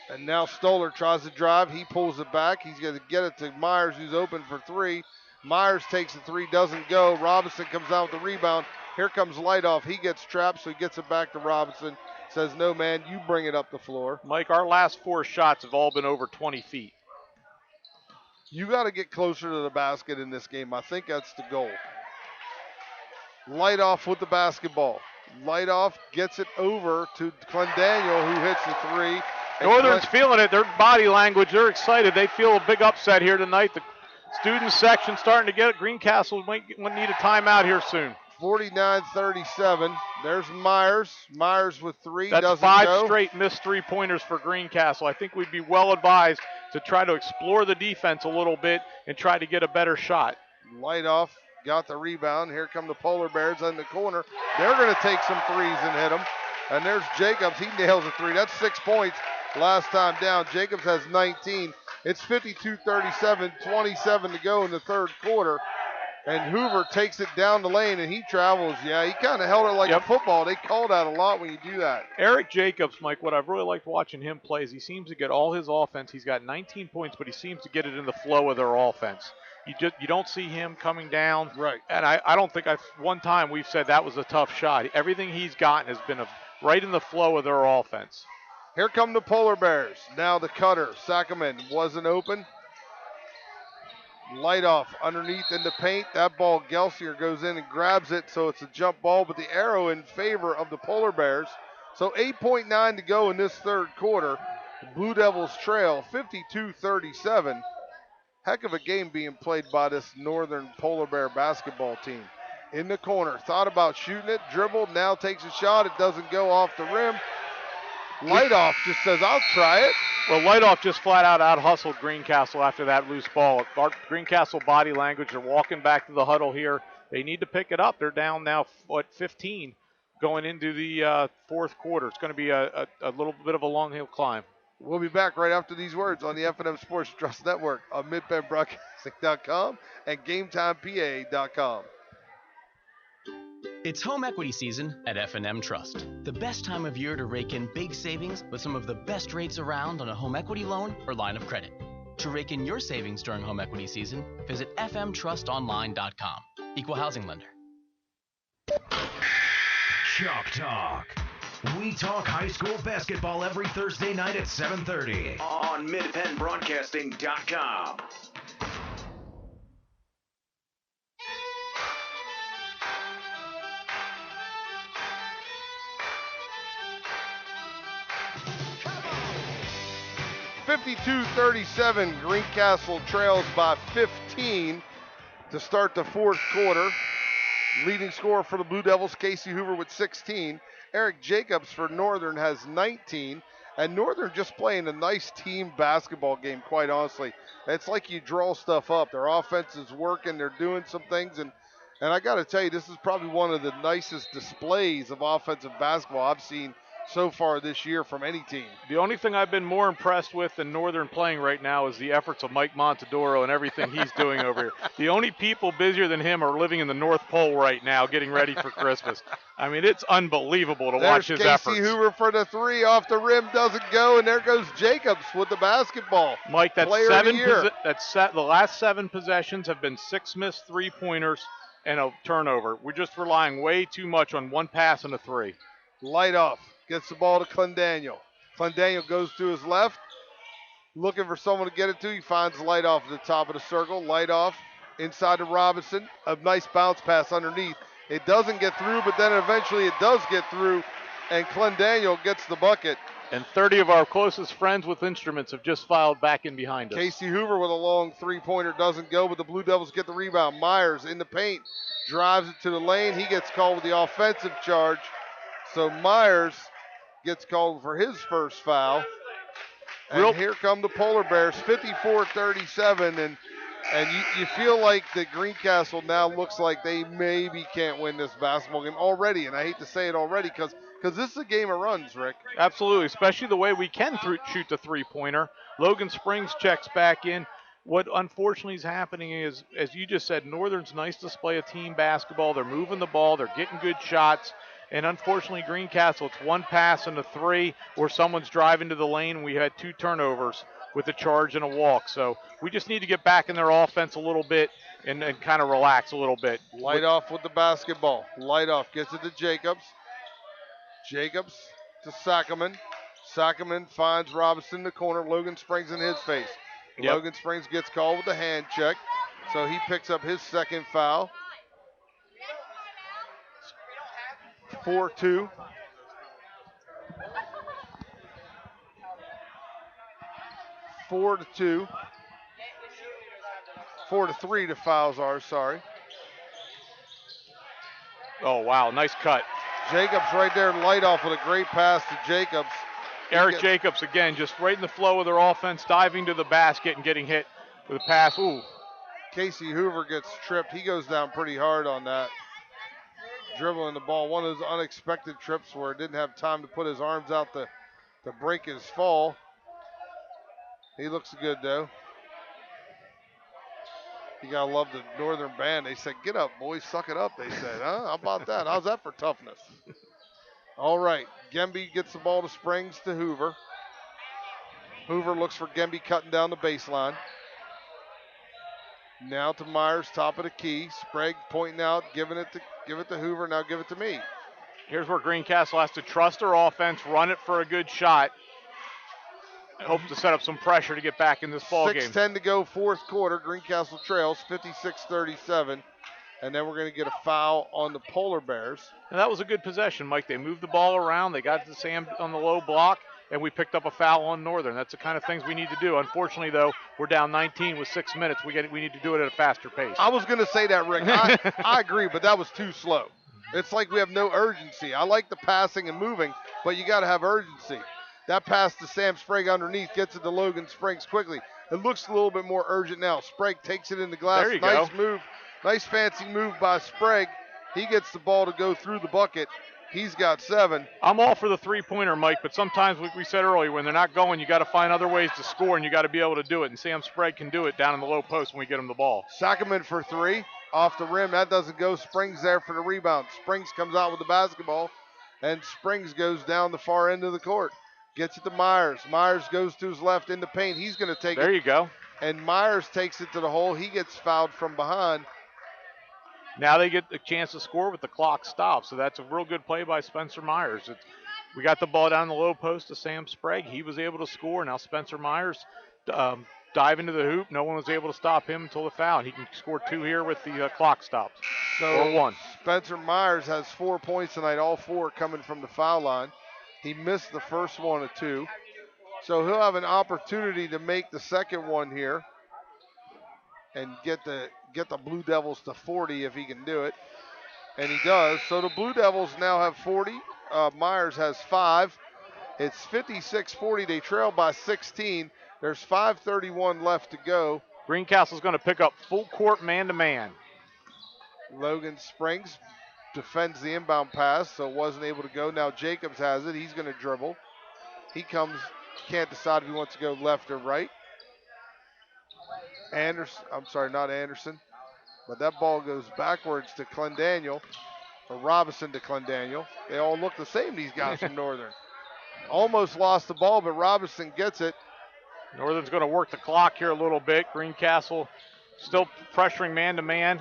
S3: And now Stoller tries to drive. He pulls it back. He's going to get it to Myers, who's open for 3. Myers takes the 3, doesn't go. Robinson comes down with the rebound. Here comes Lightoff. He gets trapped, so he gets it back to Robinson. Says, no, man, you bring it up the floor.
S4: Mike, our last 4 shots have all been over 20 feet.
S3: You got to get closer to the basket in this game. I think that's the goal. Lightoff with the basketball. Lightoff gets it over to Clendaniel, who hits the 3.
S4: Northern's feeling it. Their body language, they're excited. They feel a big upset here tonight. The student section starting to get it. Greencastle might need a timeout here soon.
S3: 49-37. There's Myers. Myers with 3.
S4: That's
S3: doesn't
S4: 5
S3: go.
S4: straight missed 3-pointers for Greencastle. I think we'd be well advised to try to explore the defense a little bit and try to get a better shot.
S3: Lightoff got the rebound. Here come the Polar Bears in the corner. They're going to take some 3s and hit them. And there's Jacobs. He nails a 3. That's 6 points last time down. Jacobs has 19. It's 52-37, 27 to go in the third quarter. And Hoover takes it down the lane, and he travels. Yeah, he kind of held it like a football. They call that a lot when you do that.
S4: Eric Jacobs, Mike, what I've really liked watching him play is he seems to get all his offense. He's got 19 points, but he seems to get it in the flow of their offense. You don't see him coming down.
S3: Right.
S4: And I don't think one time we've said that was a tough shot. Everything he's gotten has been right in the flow of their offense.
S3: Here come the Polar Bears. Now the cutter. Sackerman wasn't open. Light off underneath in the paint. That ball, Gelsinger goes in and grabs it, so it's a jump ball, but the arrow in favor of the Polar Bears. So 8.9 to go in this third quarter. The Blue Devils trail 52-37. Heck of a game being played by this Northern Polar Bear basketball team. In the corner, thought about shooting it, dribbled, now takes a shot. It doesn't go off the rim. Lightoff just says, I'll try it.
S4: Well, Lightoff just flat out hustled Greencastle after that loose ball. Greencastle body language, they're walking back to the huddle here. They need to pick it up. They're down now, 15 going into the fourth quarter. It's going to be a little bit of a long hill climb.
S3: We'll be back right after these words on the F&M Sports Trust Network on MidPennBroadcasting.com and GameTimePA.com.
S10: It's home equity season at F&M Trust. The best time of year to rake in big savings with some of the best rates around on a home equity loan or line of credit. To rake in your savings during home equity season, visit fmtrustonline.com. Equal housing lender.
S1: Chalk Talk. We talk high school basketball every Thursday night at 7:30 on MidPennBroadcasting.com.
S3: (52-37), Greencastle trails by 15 to start the fourth quarter. Leading scorer for the Blue Devils, Casey Hoover with 16. Eric Jacobs for Northern has 19. And Northern just playing a nice team basketball game, quite honestly. It's like you draw stuff up. Their offense is working. They're doing some things. And I got to tell you, this is probably one of the nicest displays of offensive basketball I've seen so far this year from any team.
S4: The only thing I've been more impressed with than Northern playing right now is the efforts of Mike Montadoro and everything he's doing over here. The only people busier than him are living in the North Pole right now getting ready for Christmas. I mean, it's unbelievable to watch his efforts.
S3: Casey Hoover for the three, off the rim, doesn't go, and there goes Jacobs with the basketball.
S4: Mike, that's the last 7 possessions have been 6 missed three-pointers and a turnover. We're just relying way too much on one pass and a three.
S3: Light off. Gets the ball to Clendaniel. Clendaniel goes to his left, looking for someone to get it to. He finds Light off at the top of the circle. Light off inside to Robinson. A nice bounce pass underneath. It doesn't get through, but then eventually it does get through, and Clendaniel gets the bucket.
S4: And 30 of our closest friends with instruments have just filed back in behind us.
S3: Casey Hoover with a long three-pointer doesn't go, but the Blue Devils get the rebound. Myers in the paint, drives it to the lane. He gets called with the offensive charge. So Myers gets called for his first foul. And here come the Polar Bears, 54-37, and you feel like the Greencastle now looks like they maybe can't win this basketball game already, and I hate to say it already because this is a game of runs, Rick.
S4: Absolutely, especially the way we can shoot the three-pointer. Logan Springs checks back in. What unfortunately is happening is, as you just said, Northern's nice display of team basketball. They're moving the ball. They're getting good shots. And unfortunately, Greencastle, it's one pass and a three, or someone's driving to the lane, and we had 2 turnovers with a charge and a walk. So we just need to get back in their offense a little bit and kind of relax a little bit.
S3: Light off with the basketball. Light off gets it to Jacobs. Jacobs to Sackerman. Sackerman finds Robinson in the corner. Logan Springs in his face.
S4: Yep.
S3: Logan Springs gets called with a hand check, so he picks up his second foul. 4-2. Four to 2. 4-3 the fouls are, sorry.
S4: Oh, wow, nice cut.
S3: Jacobs right there, Light off with a great pass to Jacobs.
S4: Eric Jacobs, again, just right in the flow of their offense, diving to the basket and getting hit with a pass. Ooh.
S3: Casey Hoover gets tripped. He goes down pretty hard on that. Dribbling the ball. One of those unexpected trips where it didn't have time to put his arms out to break his fall. He looks good, though. You got to love the Northern band. They said, get up, boys, suck it up, they said. Huh? How about that? How's that for toughness? All right, Gemby gets the ball to Springs to Hoover. Hoover looks for Gemby cutting down the baseline. Now to Myers, top of the key. Sprague pointing out, give it to Hoover, now give it to me.
S4: Here's where Greencastle has to trust their offense, run it for a good shot. hope to set up some pressure to get back in this ball game.
S3: 6:10 to go, fourth quarter. Greencastle trails 56-37. And then we're going to get a foul on the Polar Bears.
S4: And that was a good possession, Mike. They moved the ball around. They got to Sam on the low block, and we picked up a foul on Northern. That's the kind of things we need to do. Unfortunately, though, we're down 19 with 6 minutes. We need to do it at a faster pace.
S3: I was going to say that, Rick. I agree, but that was too slow. It's like we have no urgency. I like the passing and moving, but you got to have urgency. That pass to Sam Sprague underneath gets it to Logan Springs quickly. It looks a little bit more urgent now. Sprague takes it in the glass.
S4: There you
S3: nice
S4: go.
S3: move. Nice fancy move by Sprague. He gets the ball to go through the bucket. He's got 7.
S4: I'm all for the three-pointer, Mike, but sometimes, like we said earlier, when they're not going, you got to find other ways to score, and you got to be able to do it. And Sam Sprague can do it down in the low post when we get him the ball.
S3: Sackerman for 3. Off the rim. That doesn't go. Springs there for the rebound. Springs comes out with the basketball, and Springs goes down the far end of the court. Gets it to Myers. Myers goes to his left in the paint. He's going to take it.
S4: There you go.
S3: And Myers takes it to the hole. He gets fouled from behind.
S4: Now they get a chance to score with the clock stopped. So that's a real good play by Spencer Myers. We got the ball down the low post to Sam Sprague. He was able to score. Now Spencer Myers dive into the hoop. No one was able to stop him until the foul. He can score 2 here with the clock stopped. Or 1.
S3: Spencer Myers has 4 points tonight, all 4 coming from the foul line. He missed the first one of 2. So he'll have an opportunity to make the second one here and get the Blue Devils to 40 if he can do it. And he does. So the Blue Devils now have 40. Myers has 5. It's 56-40. They trail by 16. There's 5:31 left to go.
S4: Greencastle's going to pick up full court man-to-man.
S3: Logan Springs defends the inbound pass, so wasn't able to go. Now Jacobs has it. He's going to dribble. He comes, can't decide if he wants to go left or right. Not Anderson. But that ball goes backwards to Clendaniel, or Robinson to Clendaniel. They all look the same, these guys from Northern. Almost lost the ball, but Robinson gets it.
S4: Northern's going to work the clock here a little bit. Greencastle still pressuring man-to-man.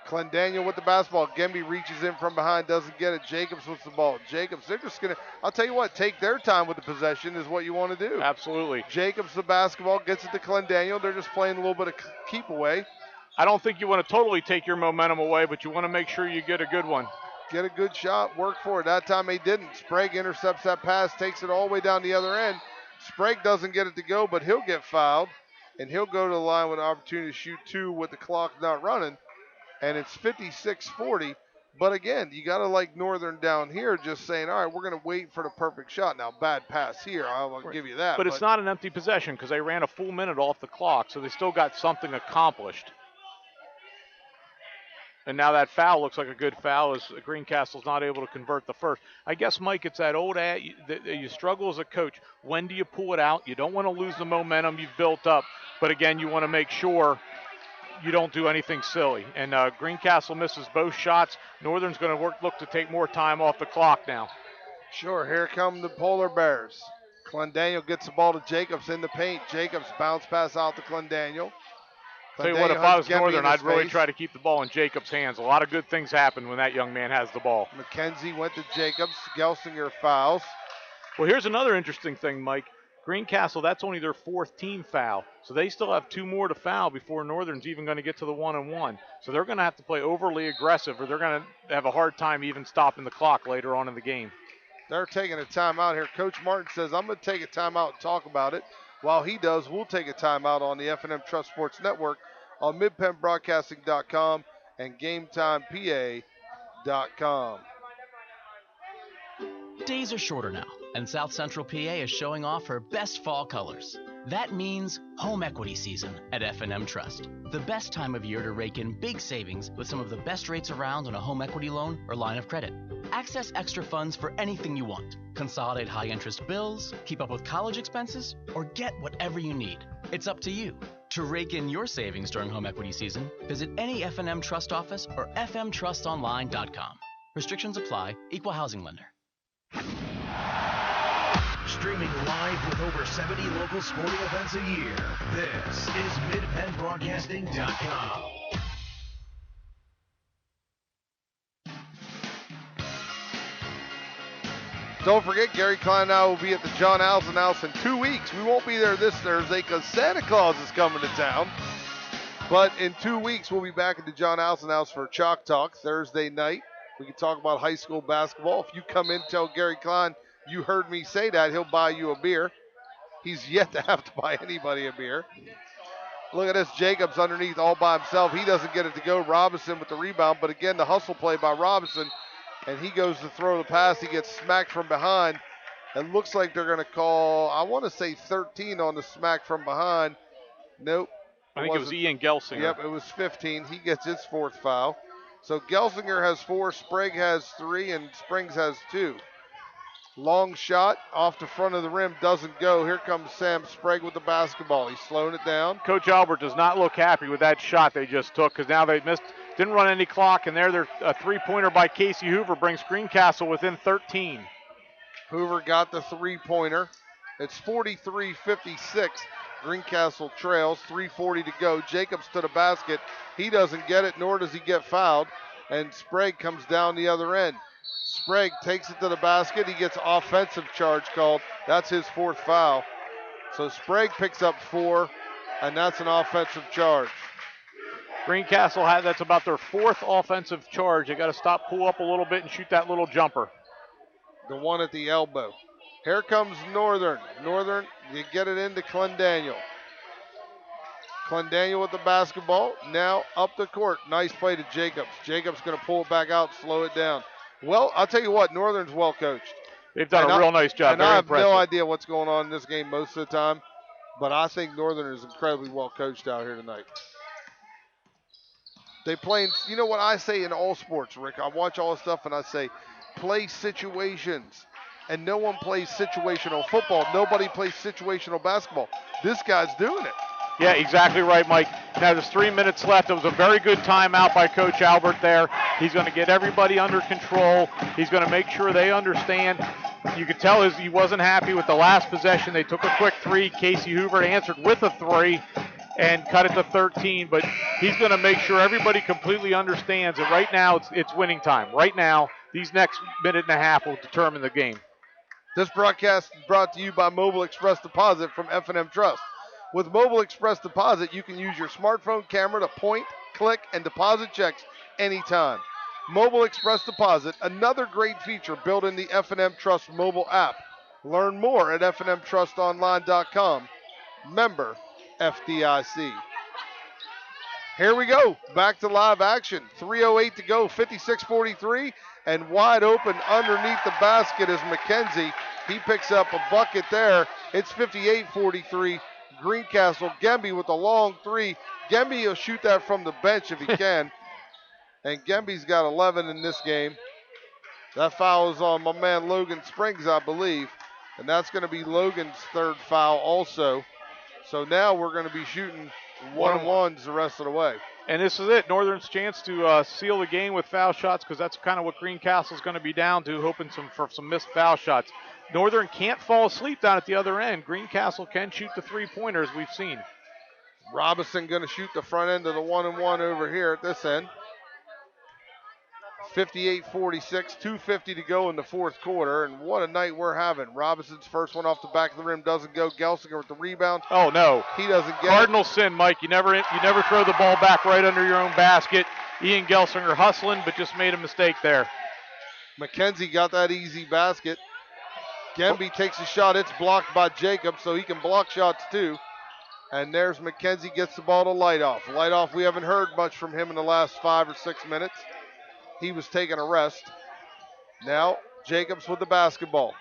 S3: Clendaniel with the basketball. Gemby reaches in from behind, doesn't get it. Jacobs with the ball. Jacobs, they're just going to, I'll tell you what, take their time with the possession is what you want to do.
S4: Absolutely.
S3: Jacobs the basketball, gets it to Clendaniel. They're just playing a little bit of keep away.
S4: I don't think you want to totally take your momentum away, but you want to make sure you get a good one.
S3: Get a good shot, work for it. That time they didn't. Sprague intercepts that pass, takes it all the way down the other end. Sprague doesn't get it to go, but he'll get fouled, and he'll go to the line with an opportunity to shoot 2 with the clock not running. And it's 56-40. But again, you got to like Northern down here just saying, all right, we're going to wait for the perfect shot. Now, bad pass here. I'll give you that.
S4: But it's not an empty possession because they ran a full minute off the clock, so they still got something accomplished. And now that foul looks like a good foul as Greencastle's not able to convert the first. I guess, Mike, it's that old ad, you struggle as a coach. When do you pull it out? You don't want to lose the momentum you've built up. But, again, you want to make sure you don't do anything silly. And Greencastle misses both shots. Northern's going to look to take more time off the clock now.
S3: Sure, here come the Polar Bears. Clendaniel gets the ball to Jacobs in the paint. Jacobs bounce pass out to Clendaniel.
S4: Tell you what, if I was Northern, I'd really try to keep the ball in Jacobs' hands. A lot of good things happen when that young man has the ball.
S3: McKenzie went to Jacobs. Gelsinger fouls.
S4: Well, here's another interesting thing, Mike. Greencastle, that's only their 4th team foul. So they still have 2 more to foul before Northern's even going to get to the 1-on-1. So they're going to have to play overly aggressive or they're going to have a hard time even stopping the clock later on in the game.
S3: They're taking a timeout here. Coach Martin says, I'm going to take a timeout and talk about it. While he does, we'll take a timeout on the F&M Trust Sports Network on midpennbroadcasting.com and GameTimePA.com.
S10: Days are shorter now, and South Central PA is showing off her best fall colors. That means home equity season at F&M Trust. The best time of year to rake in big savings with some of the best rates around on a home equity loan or line of credit. Access extra funds for anything you want. Consolidate high-interest bills, keep up with college expenses, or get whatever you need. It's up to you. To rake in your savings during home equity season, visit any F&M Trust office or fmtrustonline.com. Restrictions apply. Equal housing lender.
S1: Streaming live with over 70 local sporting events a year, this is MidPennBroadcasting.com.
S3: Don't forget, Gary Klein and I will be at the John Allison House in 2 weeks. We won't be there this Thursday because Santa Claus is coming to town. But in 2 weeks, we'll be back at the John Allison House for Chalk Talk Thursday night. We can talk about high school basketball. If you come in, tell Gary Klein you heard me say that, he'll buy you a beer. He's yet to have to buy anybody a beer. Look at this, Jacobs underneath all by himself. He doesn't get it to go. Robinson with the rebound, but again, the hustle play by Robinson, and he goes to throw the pass. He gets smacked from behind. It looks like they're going to call, I want to say 13 on the smack from behind. Nope.
S4: I think it was Ian Gelsinger.
S3: Yep, it was 15. He gets his fourth foul. So Gelsinger has 4, Sprague has 3, and Springs has 2. Long shot off the front of the rim, doesn't go. Here comes Sam Sprague with the basketball. He's slowing it down.
S4: Coach Albert does not look happy with that shot they just took because now they didn't run any clock, and there a three-pointer by Casey Hoover brings Greencastle within 13.
S3: Hoover got the three-pointer. It's 43-56. Greencastle trails, 3:40 to go. Jacobs to the basket. He doesn't get it, nor does he get fouled. And Sprague comes down the other end. Sprague takes it to the basket. He gets offensive charge called. That's his 4th foul. So Sprague picks up 4, and that's an offensive charge.
S4: Greencastle that's about their 4th offensive charge. They got to stop, pull up a little bit, and shoot that little jumper.
S3: The one at the elbow. Here comes Northern. Northern, you get it into Clendaniel. Clendaniel with the basketball. Now up the court. Nice play to Jacobs. Jacobs going to pull it back out, slow it down. Well, I'll tell you what, Northern's well coached.
S4: They've done a real nice job.
S3: And I have no idea what's going on in this game most of the time, but I think Northern is incredibly well coached out here tonight. They play, you know what I say in all sports, Rick? I watch all this stuff and I say, play situations. And no one plays situational football. Nobody plays situational basketball. This guy's doing it.
S4: Yeah, exactly right, Mike. Now there's 3 minutes left. It was a very good timeout by Coach Albert there. He's going to get everybody under control. He's going to make sure they understand. You could tell he wasn't happy with the last possession. They took a quick 3. Casey Hoover answered with a 3 and cut it to 13. But he's going to make sure everybody completely understands that right now it's winning time. Right now, these next minute and a half will determine the game.
S3: This broadcast is brought to you by Mobile Express Deposit from F&M Trust. With Mobile Express Deposit, you can use your smartphone camera to point, click, and deposit checks anytime. Mobile Express Deposit, another great feature built in the F&M Trust mobile app. Learn more at fnmtrustonline.com. Member FDIC. Here we go. Back to live action. 3:08 to go, 56-43. And wide open underneath the basket is McKenzie. He picks up a bucket there. It's 58-43. Greencastle. Gemby with a long 3. Gemby will shoot that from the bench if he can. And Gemby's got 11 in this game. That foul is on my man Logan Springs, I believe. And that's going to be Logan's 3rd foul also. So now we're going to be shooting 1-1s the rest of the way.
S4: And this is it, Northern's chance to seal the game with foul shots, because that's kind of what Greencastle's going to be down to, hoping for some missed foul shots. Northern can't fall asleep down at the other end. Greencastle can shoot the 3-pointers we've seen.
S3: Robinson going to shoot the front end of the 1-and-1 over here at this end. 58-46, 2:50 to go in the 4th quarter, and what a night we're having. Robinson's first one off the back of the rim doesn't go. Gelsinger with the rebound.
S4: Oh, no.
S3: He doesn't get
S4: Cardinal sin, Mike. You never throw the ball back right under your own basket. Ian Gelsinger hustling, but just made a mistake there.
S3: McKenzie got that easy basket. Gemby takes a shot. It's blocked by Jacob, so he can block shots too. And there's McKenzie, gets the ball to Lightoff. Lightoff, we haven't heard much from him in the last 5 or 6 minutes. He was taking a rest. Now Jacobs with the basketball.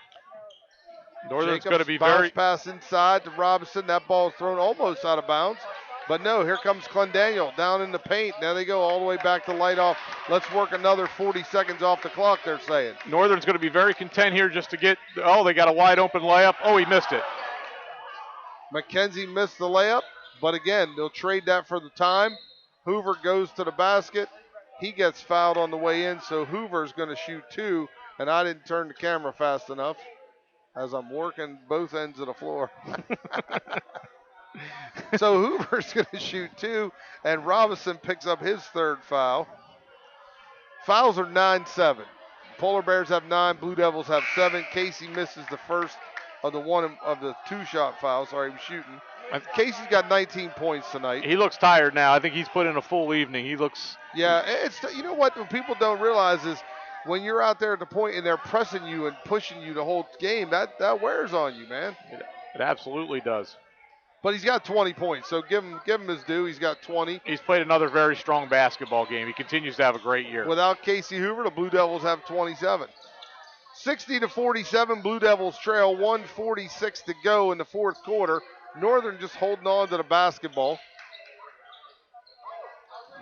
S4: Northern's going to be
S3: bounce pass inside to Robinson. That ball is thrown almost out of bounds. But no, here comes Clendaniel down in the paint. Now they go all the way back to Lightoff. Let's work another 40 seconds off the clock, they're saying.
S4: Northern's going to be very content here just to get, they got a wide open layup. Oh, he missed it.
S3: McKenzie missed the layup, but again, they'll trade that for the time. Hoover goes to the basket. He gets fouled on the way in, so Hoover's going to shoot 2, and I didn't turn the camera fast enough as I'm working both ends of the floor. So Hoover's going to shoot 2, and Robinson picks up his 3rd foul. Fouls are 9-7. Polar Bears have 9, Blue Devils have 7. Casey misses the first of the 2-shot foul. Sorry, he was shooting. Casey's got 19 points tonight.
S4: He looks tired now. I think he's put in a full evening. He looks.
S3: Yeah, you know what people don't realize is when you're out there at the point and they're pressing you and pushing you the whole game, that wears on you, man.
S4: It absolutely does.
S3: But he's got 20 points, so give him his due. He's got 20.
S4: He's played another very strong basketball game. He continues to have a great year.
S3: Without Casey Hoover, the Blue Devils have 27. 60-47, Blue Devils trail. 1:46 to go in the fourth quarter. Northern just holding on to the basketball.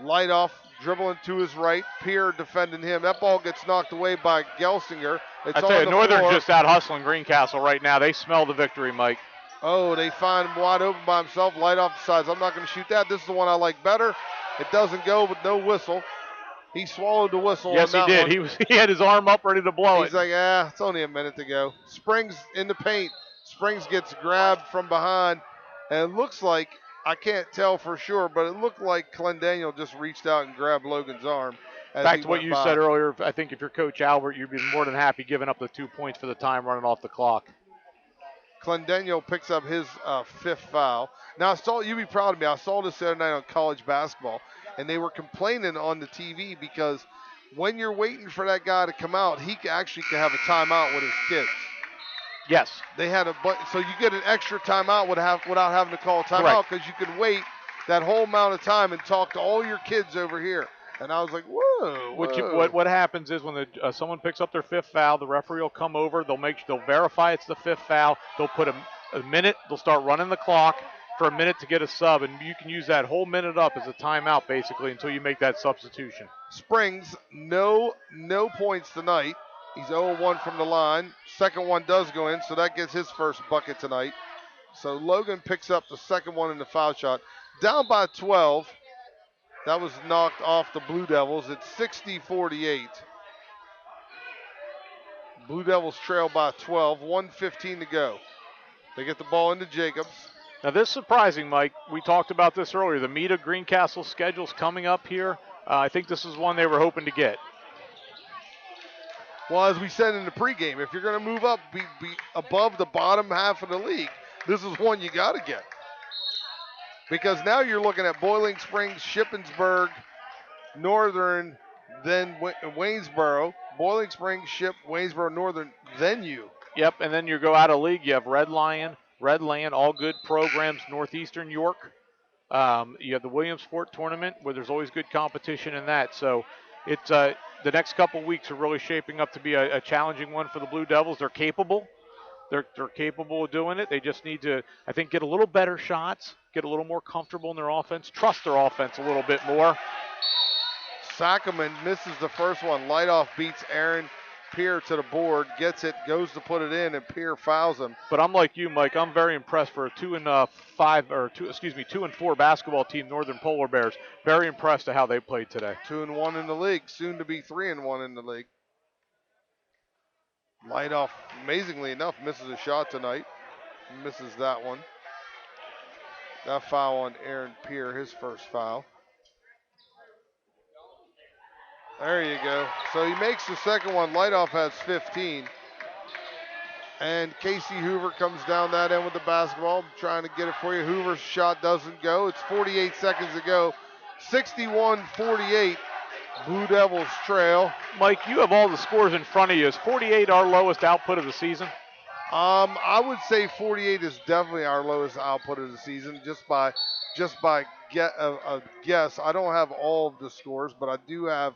S3: Light off, dribbling to his right. Pierre defending him. That ball gets knocked away by Gelsinger.
S4: I tell you, Northern's just out hustling Greencastle right now. They smell the victory, Mike.
S3: Oh, they find him wide open by himself. Light off the sides. I'm not going to shoot that. This is the one I like better. It doesn't go, but no whistle. He swallowed the whistle.
S4: Yes,
S3: on
S4: he
S3: that
S4: did.
S3: one.
S4: He had his arm up ready to blow
S3: He's like, it's only a minute to go. Springs in the paint. Springs gets grabbed from behind. And it looks like, I can't tell for sure, but it looked like Clendaniel just reached out and grabbed Logan's arm.
S4: Back to what you said earlier, I think if you're Coach Albert, you'd be more than happy giving up the 2 points for the time running off the clock.
S3: Clendaniel picks up his 5th foul. Now, you'd be proud of me. I saw this the other night on college basketball, and they were complaining on the TV because when you're waiting for that guy to come out, he actually can have a timeout with his kids.
S4: Yes.
S3: They had so you get an extra timeout without having to call a timeout because you can wait that whole amount of time and talk to all your kids over here. And I was like, whoa.
S4: What happens is when someone picks up their 5th foul, the referee will come over. They'll verify it's the 5th foul. They'll put a minute. They'll start running the clock for a minute to get a sub, and you can use that whole minute up as a timeout basically until you make that substitution.
S3: Springs, no points tonight. He's 0-1 from the line. Second one does go in, so that gets his first bucket tonight. So Logan picks up the second one in the foul shot. Down by 12. That was knocked off the Blue Devils. It's 60-48. Blue Devils trail by 12. 1:15 to go. They get the ball into Jacobs.
S4: Now this is surprising, Mike. We talked about this earlier. The meat of Greencastle schedule's coming up here. I think this is one they were hoping to get.
S3: Well, as we said in the pregame, if you're going to move up, be above the bottom half of the league, this is one you got to get. Because now you're looking at Boiling Springs, Shippensburg, Northern, then Waynesboro. Boiling Springs, Waynesboro, Northern, then you.
S4: Yep, and then you go out of league. You have Red Lion, all good programs, Northeastern York. You have the Williamsport tournament where there's always good competition in that. So it's the next couple weeks are really shaping up to be a challenging one for the Blue Devils. They're capable. They're capable of doing it. They just need to, I think, get a little better shots, get a little more comfortable in their offense, trust their offense a little bit more.
S3: Sackerman misses the first one. Lightoff beats Aaron Pierre to the board, gets it, goes to put it in, and Pierre fouls him.
S4: But I'm like you, Mike. I'm very impressed for a 2 and 4 basketball team, Northern Polar Bears. Very impressed at how they played today.
S3: 2-1 in the league, soon to be 3-1 in the league. Lightoff, amazingly enough, misses a shot tonight. Misses that one. That foul on Aaron Pierre, his first foul. There you go. So he makes the second one. Lightoff has 15. And Casey Hoover comes down that end with the basketball, trying to get it for you. Hoover's shot doesn't go. It's 48 seconds to go. 61-48. Blue Devils trail.
S4: Mike, you have all the scores in front of you. Is 48 our lowest output of the season?
S3: I would say 48 is definitely our lowest output of the season, just by a guess. I don't have all of the scores, but I do have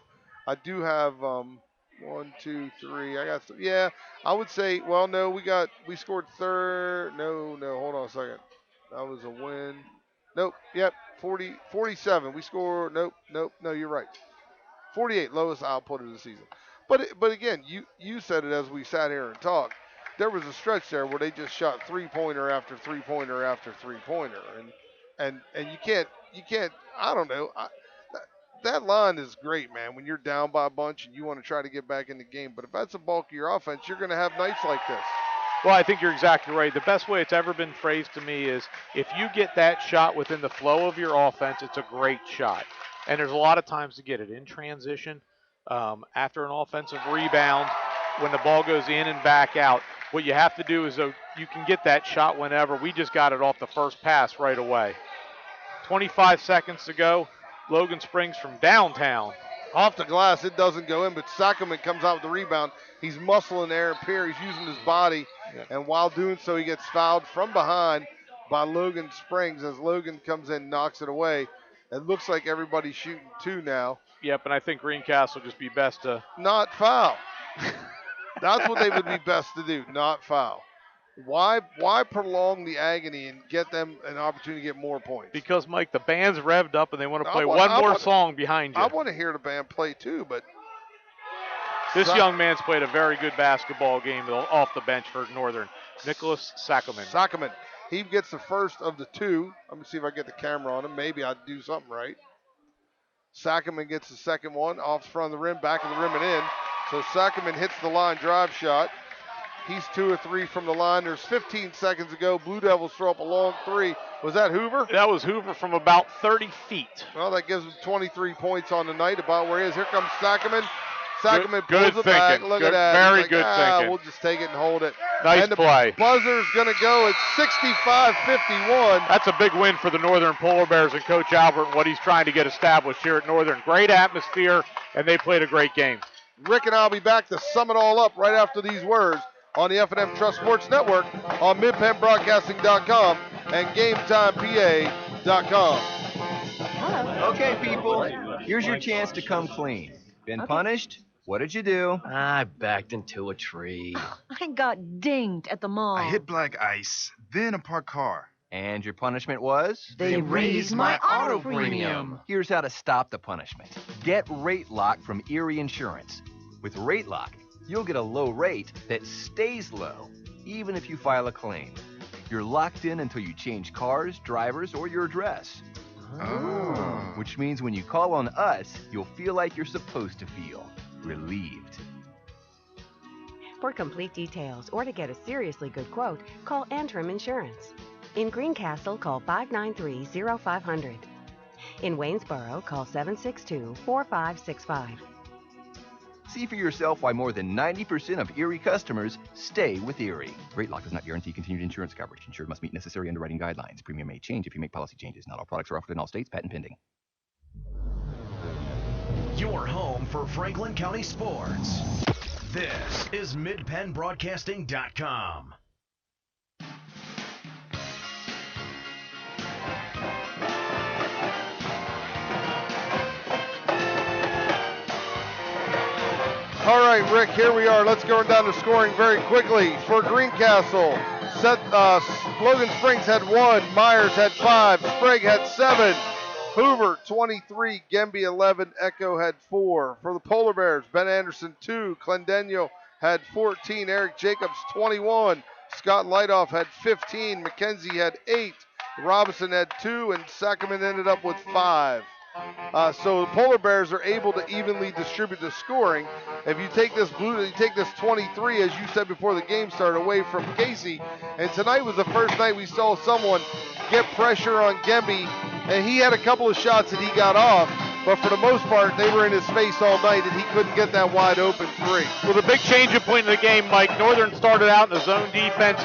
S3: 1, 2, 3. I would say. Well, no, we scored third. No, hold on a second. That was a win. Nope. Yep. 47. We scored. Nope. No, you're right. 48, lowest output of the season. But again, you said it as we sat here and talked. There was a stretch there where they just shot 3-pointer after 3-pointer after 3-pointer, and you can't. I don't know. That line is great, man. When you're down by a bunch and you want to try to get back in the game, but if that's the bulk of your offense, you're going to have nights like this.
S4: Well, I think you're exactly right. The best way it's ever been phrased to me is if you get that shot within the flow of your offense, it's a great shot. And there's a lot of times to get it in transition. after an offensive rebound, when the ball goes in and back out, what you have to do is you can get that shot whenever. We just got it off the first pass right away. 25 seconds to go. Logan Springs from downtown.
S3: Off the glass, it doesn't go in, but Sackerman comes out with the rebound. He's muscling Aaron Pierre. He's using his body, and while doing so, he gets fouled from behind by Logan Springs as Logan comes in and knocks it away. It looks like everybody's shooting two now.
S4: Yep, and I think Greencastle just be best to
S3: not foul. That's what they would be best to do, not foul. Why prolong the agony and get them an opportunity to get more points?
S4: Because, Mike, the band's revved up and they want to play one more song behind you.
S3: I want to hear the band play too, but
S4: this young man's played a very good basketball game off the bench for Northern. Nicholas Sackerman.
S3: Sackerman. He gets the first of the two. Let me see if I get the camera on him. Maybe I'd do something right. Sackerman gets the second one off front of the rim, back of the rim and in. So Sackerman hits the line drive shot. He's 2 or 3 from the line. There's 15 seconds to go. Blue Devils throw up a long three. Was that Hoover?
S4: That was Hoover from about 30 feet.
S3: Well, that gives him 23 points on the night, about where he is. Here comes Sackerman. Sackerman
S4: good
S3: pulls it
S4: thinking.
S3: back. Look
S4: good,
S3: at that.
S4: Very
S3: like,
S4: good thinking.
S3: We'll just take it and hold it.
S4: Nice
S3: and the
S4: play.
S3: Buzzer's going to go at 65-51.
S4: That's a big win for the Northern Polar Bears and Coach Albert and what he's trying to get established here at Northern. Great atmosphere, and they played a great game.
S3: Rick and I will be back to sum it all up right after these words on the F&M Trust Sports Network on MidPennBroadcasting.com and GameTimePA.com.
S5: Okay, people, here's your chance to come clean. Been punished? What did you do?
S6: I backed into a tree.
S7: I got dinged at the mall.
S8: I hit black ice, then a parked car.
S5: And your punishment was?
S7: They raised my auto premium.
S5: Here's how to stop the punishment. Get Rate Lock from Erie Insurance. With Rate Lock, you'll get a low rate that stays low, even if you file a claim. You're locked in until you change cars, drivers, or your address.
S8: Oh.
S5: Which means when you call on us, you'll feel like you're supposed to feel. Relieved.
S9: For complete details or to get a seriously good quote, call Antrim Insurance. In Greencastle, call 593-0500. In Waynesboro, call 762-4565.
S5: See for yourself why more than 90% of Erie customers stay with Erie. Rate Lock does not guarantee continued insurance coverage. Insured must meet necessary underwriting guidelines. Premium may change if you make policy changes. Not all products are offered in all states. Patent pending.
S1: Your home for Franklin County sports. This is MidPennBroadcasting.com.
S3: All right, Rick, here we are. Let's go down to scoring very quickly. For Greencastle, Logan Springs had 1, Myers had 5, Sprague had 7, Hoover 23, Gemby 11, Echo had 4. For the Polar Bears, Ben Anderson 2, Clendenyo had 14, Eric Jacobs 21, Scott Lightoff had 15, McKenzie had 8, Robinson had 2, and Sackerman ended up with 5. So the Polar Bears are able to evenly distribute the scoring. If you take this 23, as you said before the game started, away from Casey, and tonight was the first night we saw someone get pressure on Gemby, and he had a couple of shots that he got off, but for the most part, they were in his face all night, and he couldn't get that wide open three.
S4: Well, the big change of point in the game, Mike, Northern started out in the zone defense.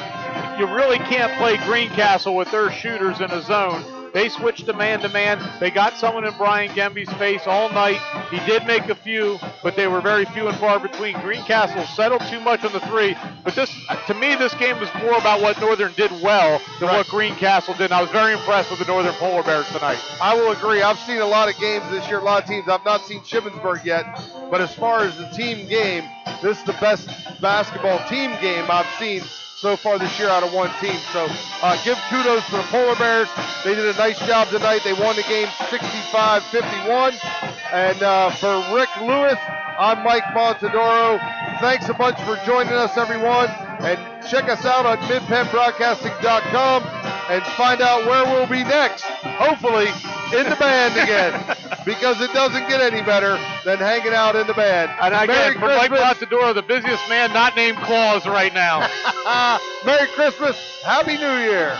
S4: You really can't play Greencastle with their shooters in a zone. They switched to man-to-man. They got someone in Brian Gemby's face all night. He did make a few, but they were very few and far between. Greencastle settled too much on the three. But to me, this game was more about what Northern did well than what Greencastle did. And I was very impressed with the Northern Polar Bears tonight.
S3: I will agree. I've seen a lot of games this year, a lot of teams. I've not seen Shippensburg yet. But as far as the team game, this is the best basketball team game I've seen so far this year out of one team. So give kudos to the Polar Bears. They did a nice job tonight. They won the game 65-51. And for Rick Lewis, I'm Mike Montadoro. Thanks a bunch for joining us, everyone. And check us out on MidPennBroadcasting.com and find out where we'll be next. Hopefully in the band again, because it doesn't get any better than hanging out in the band.
S4: And again, for Mike Montadoro, the busiest man not named Claus right now.
S3: Merry Christmas. Happy New Year.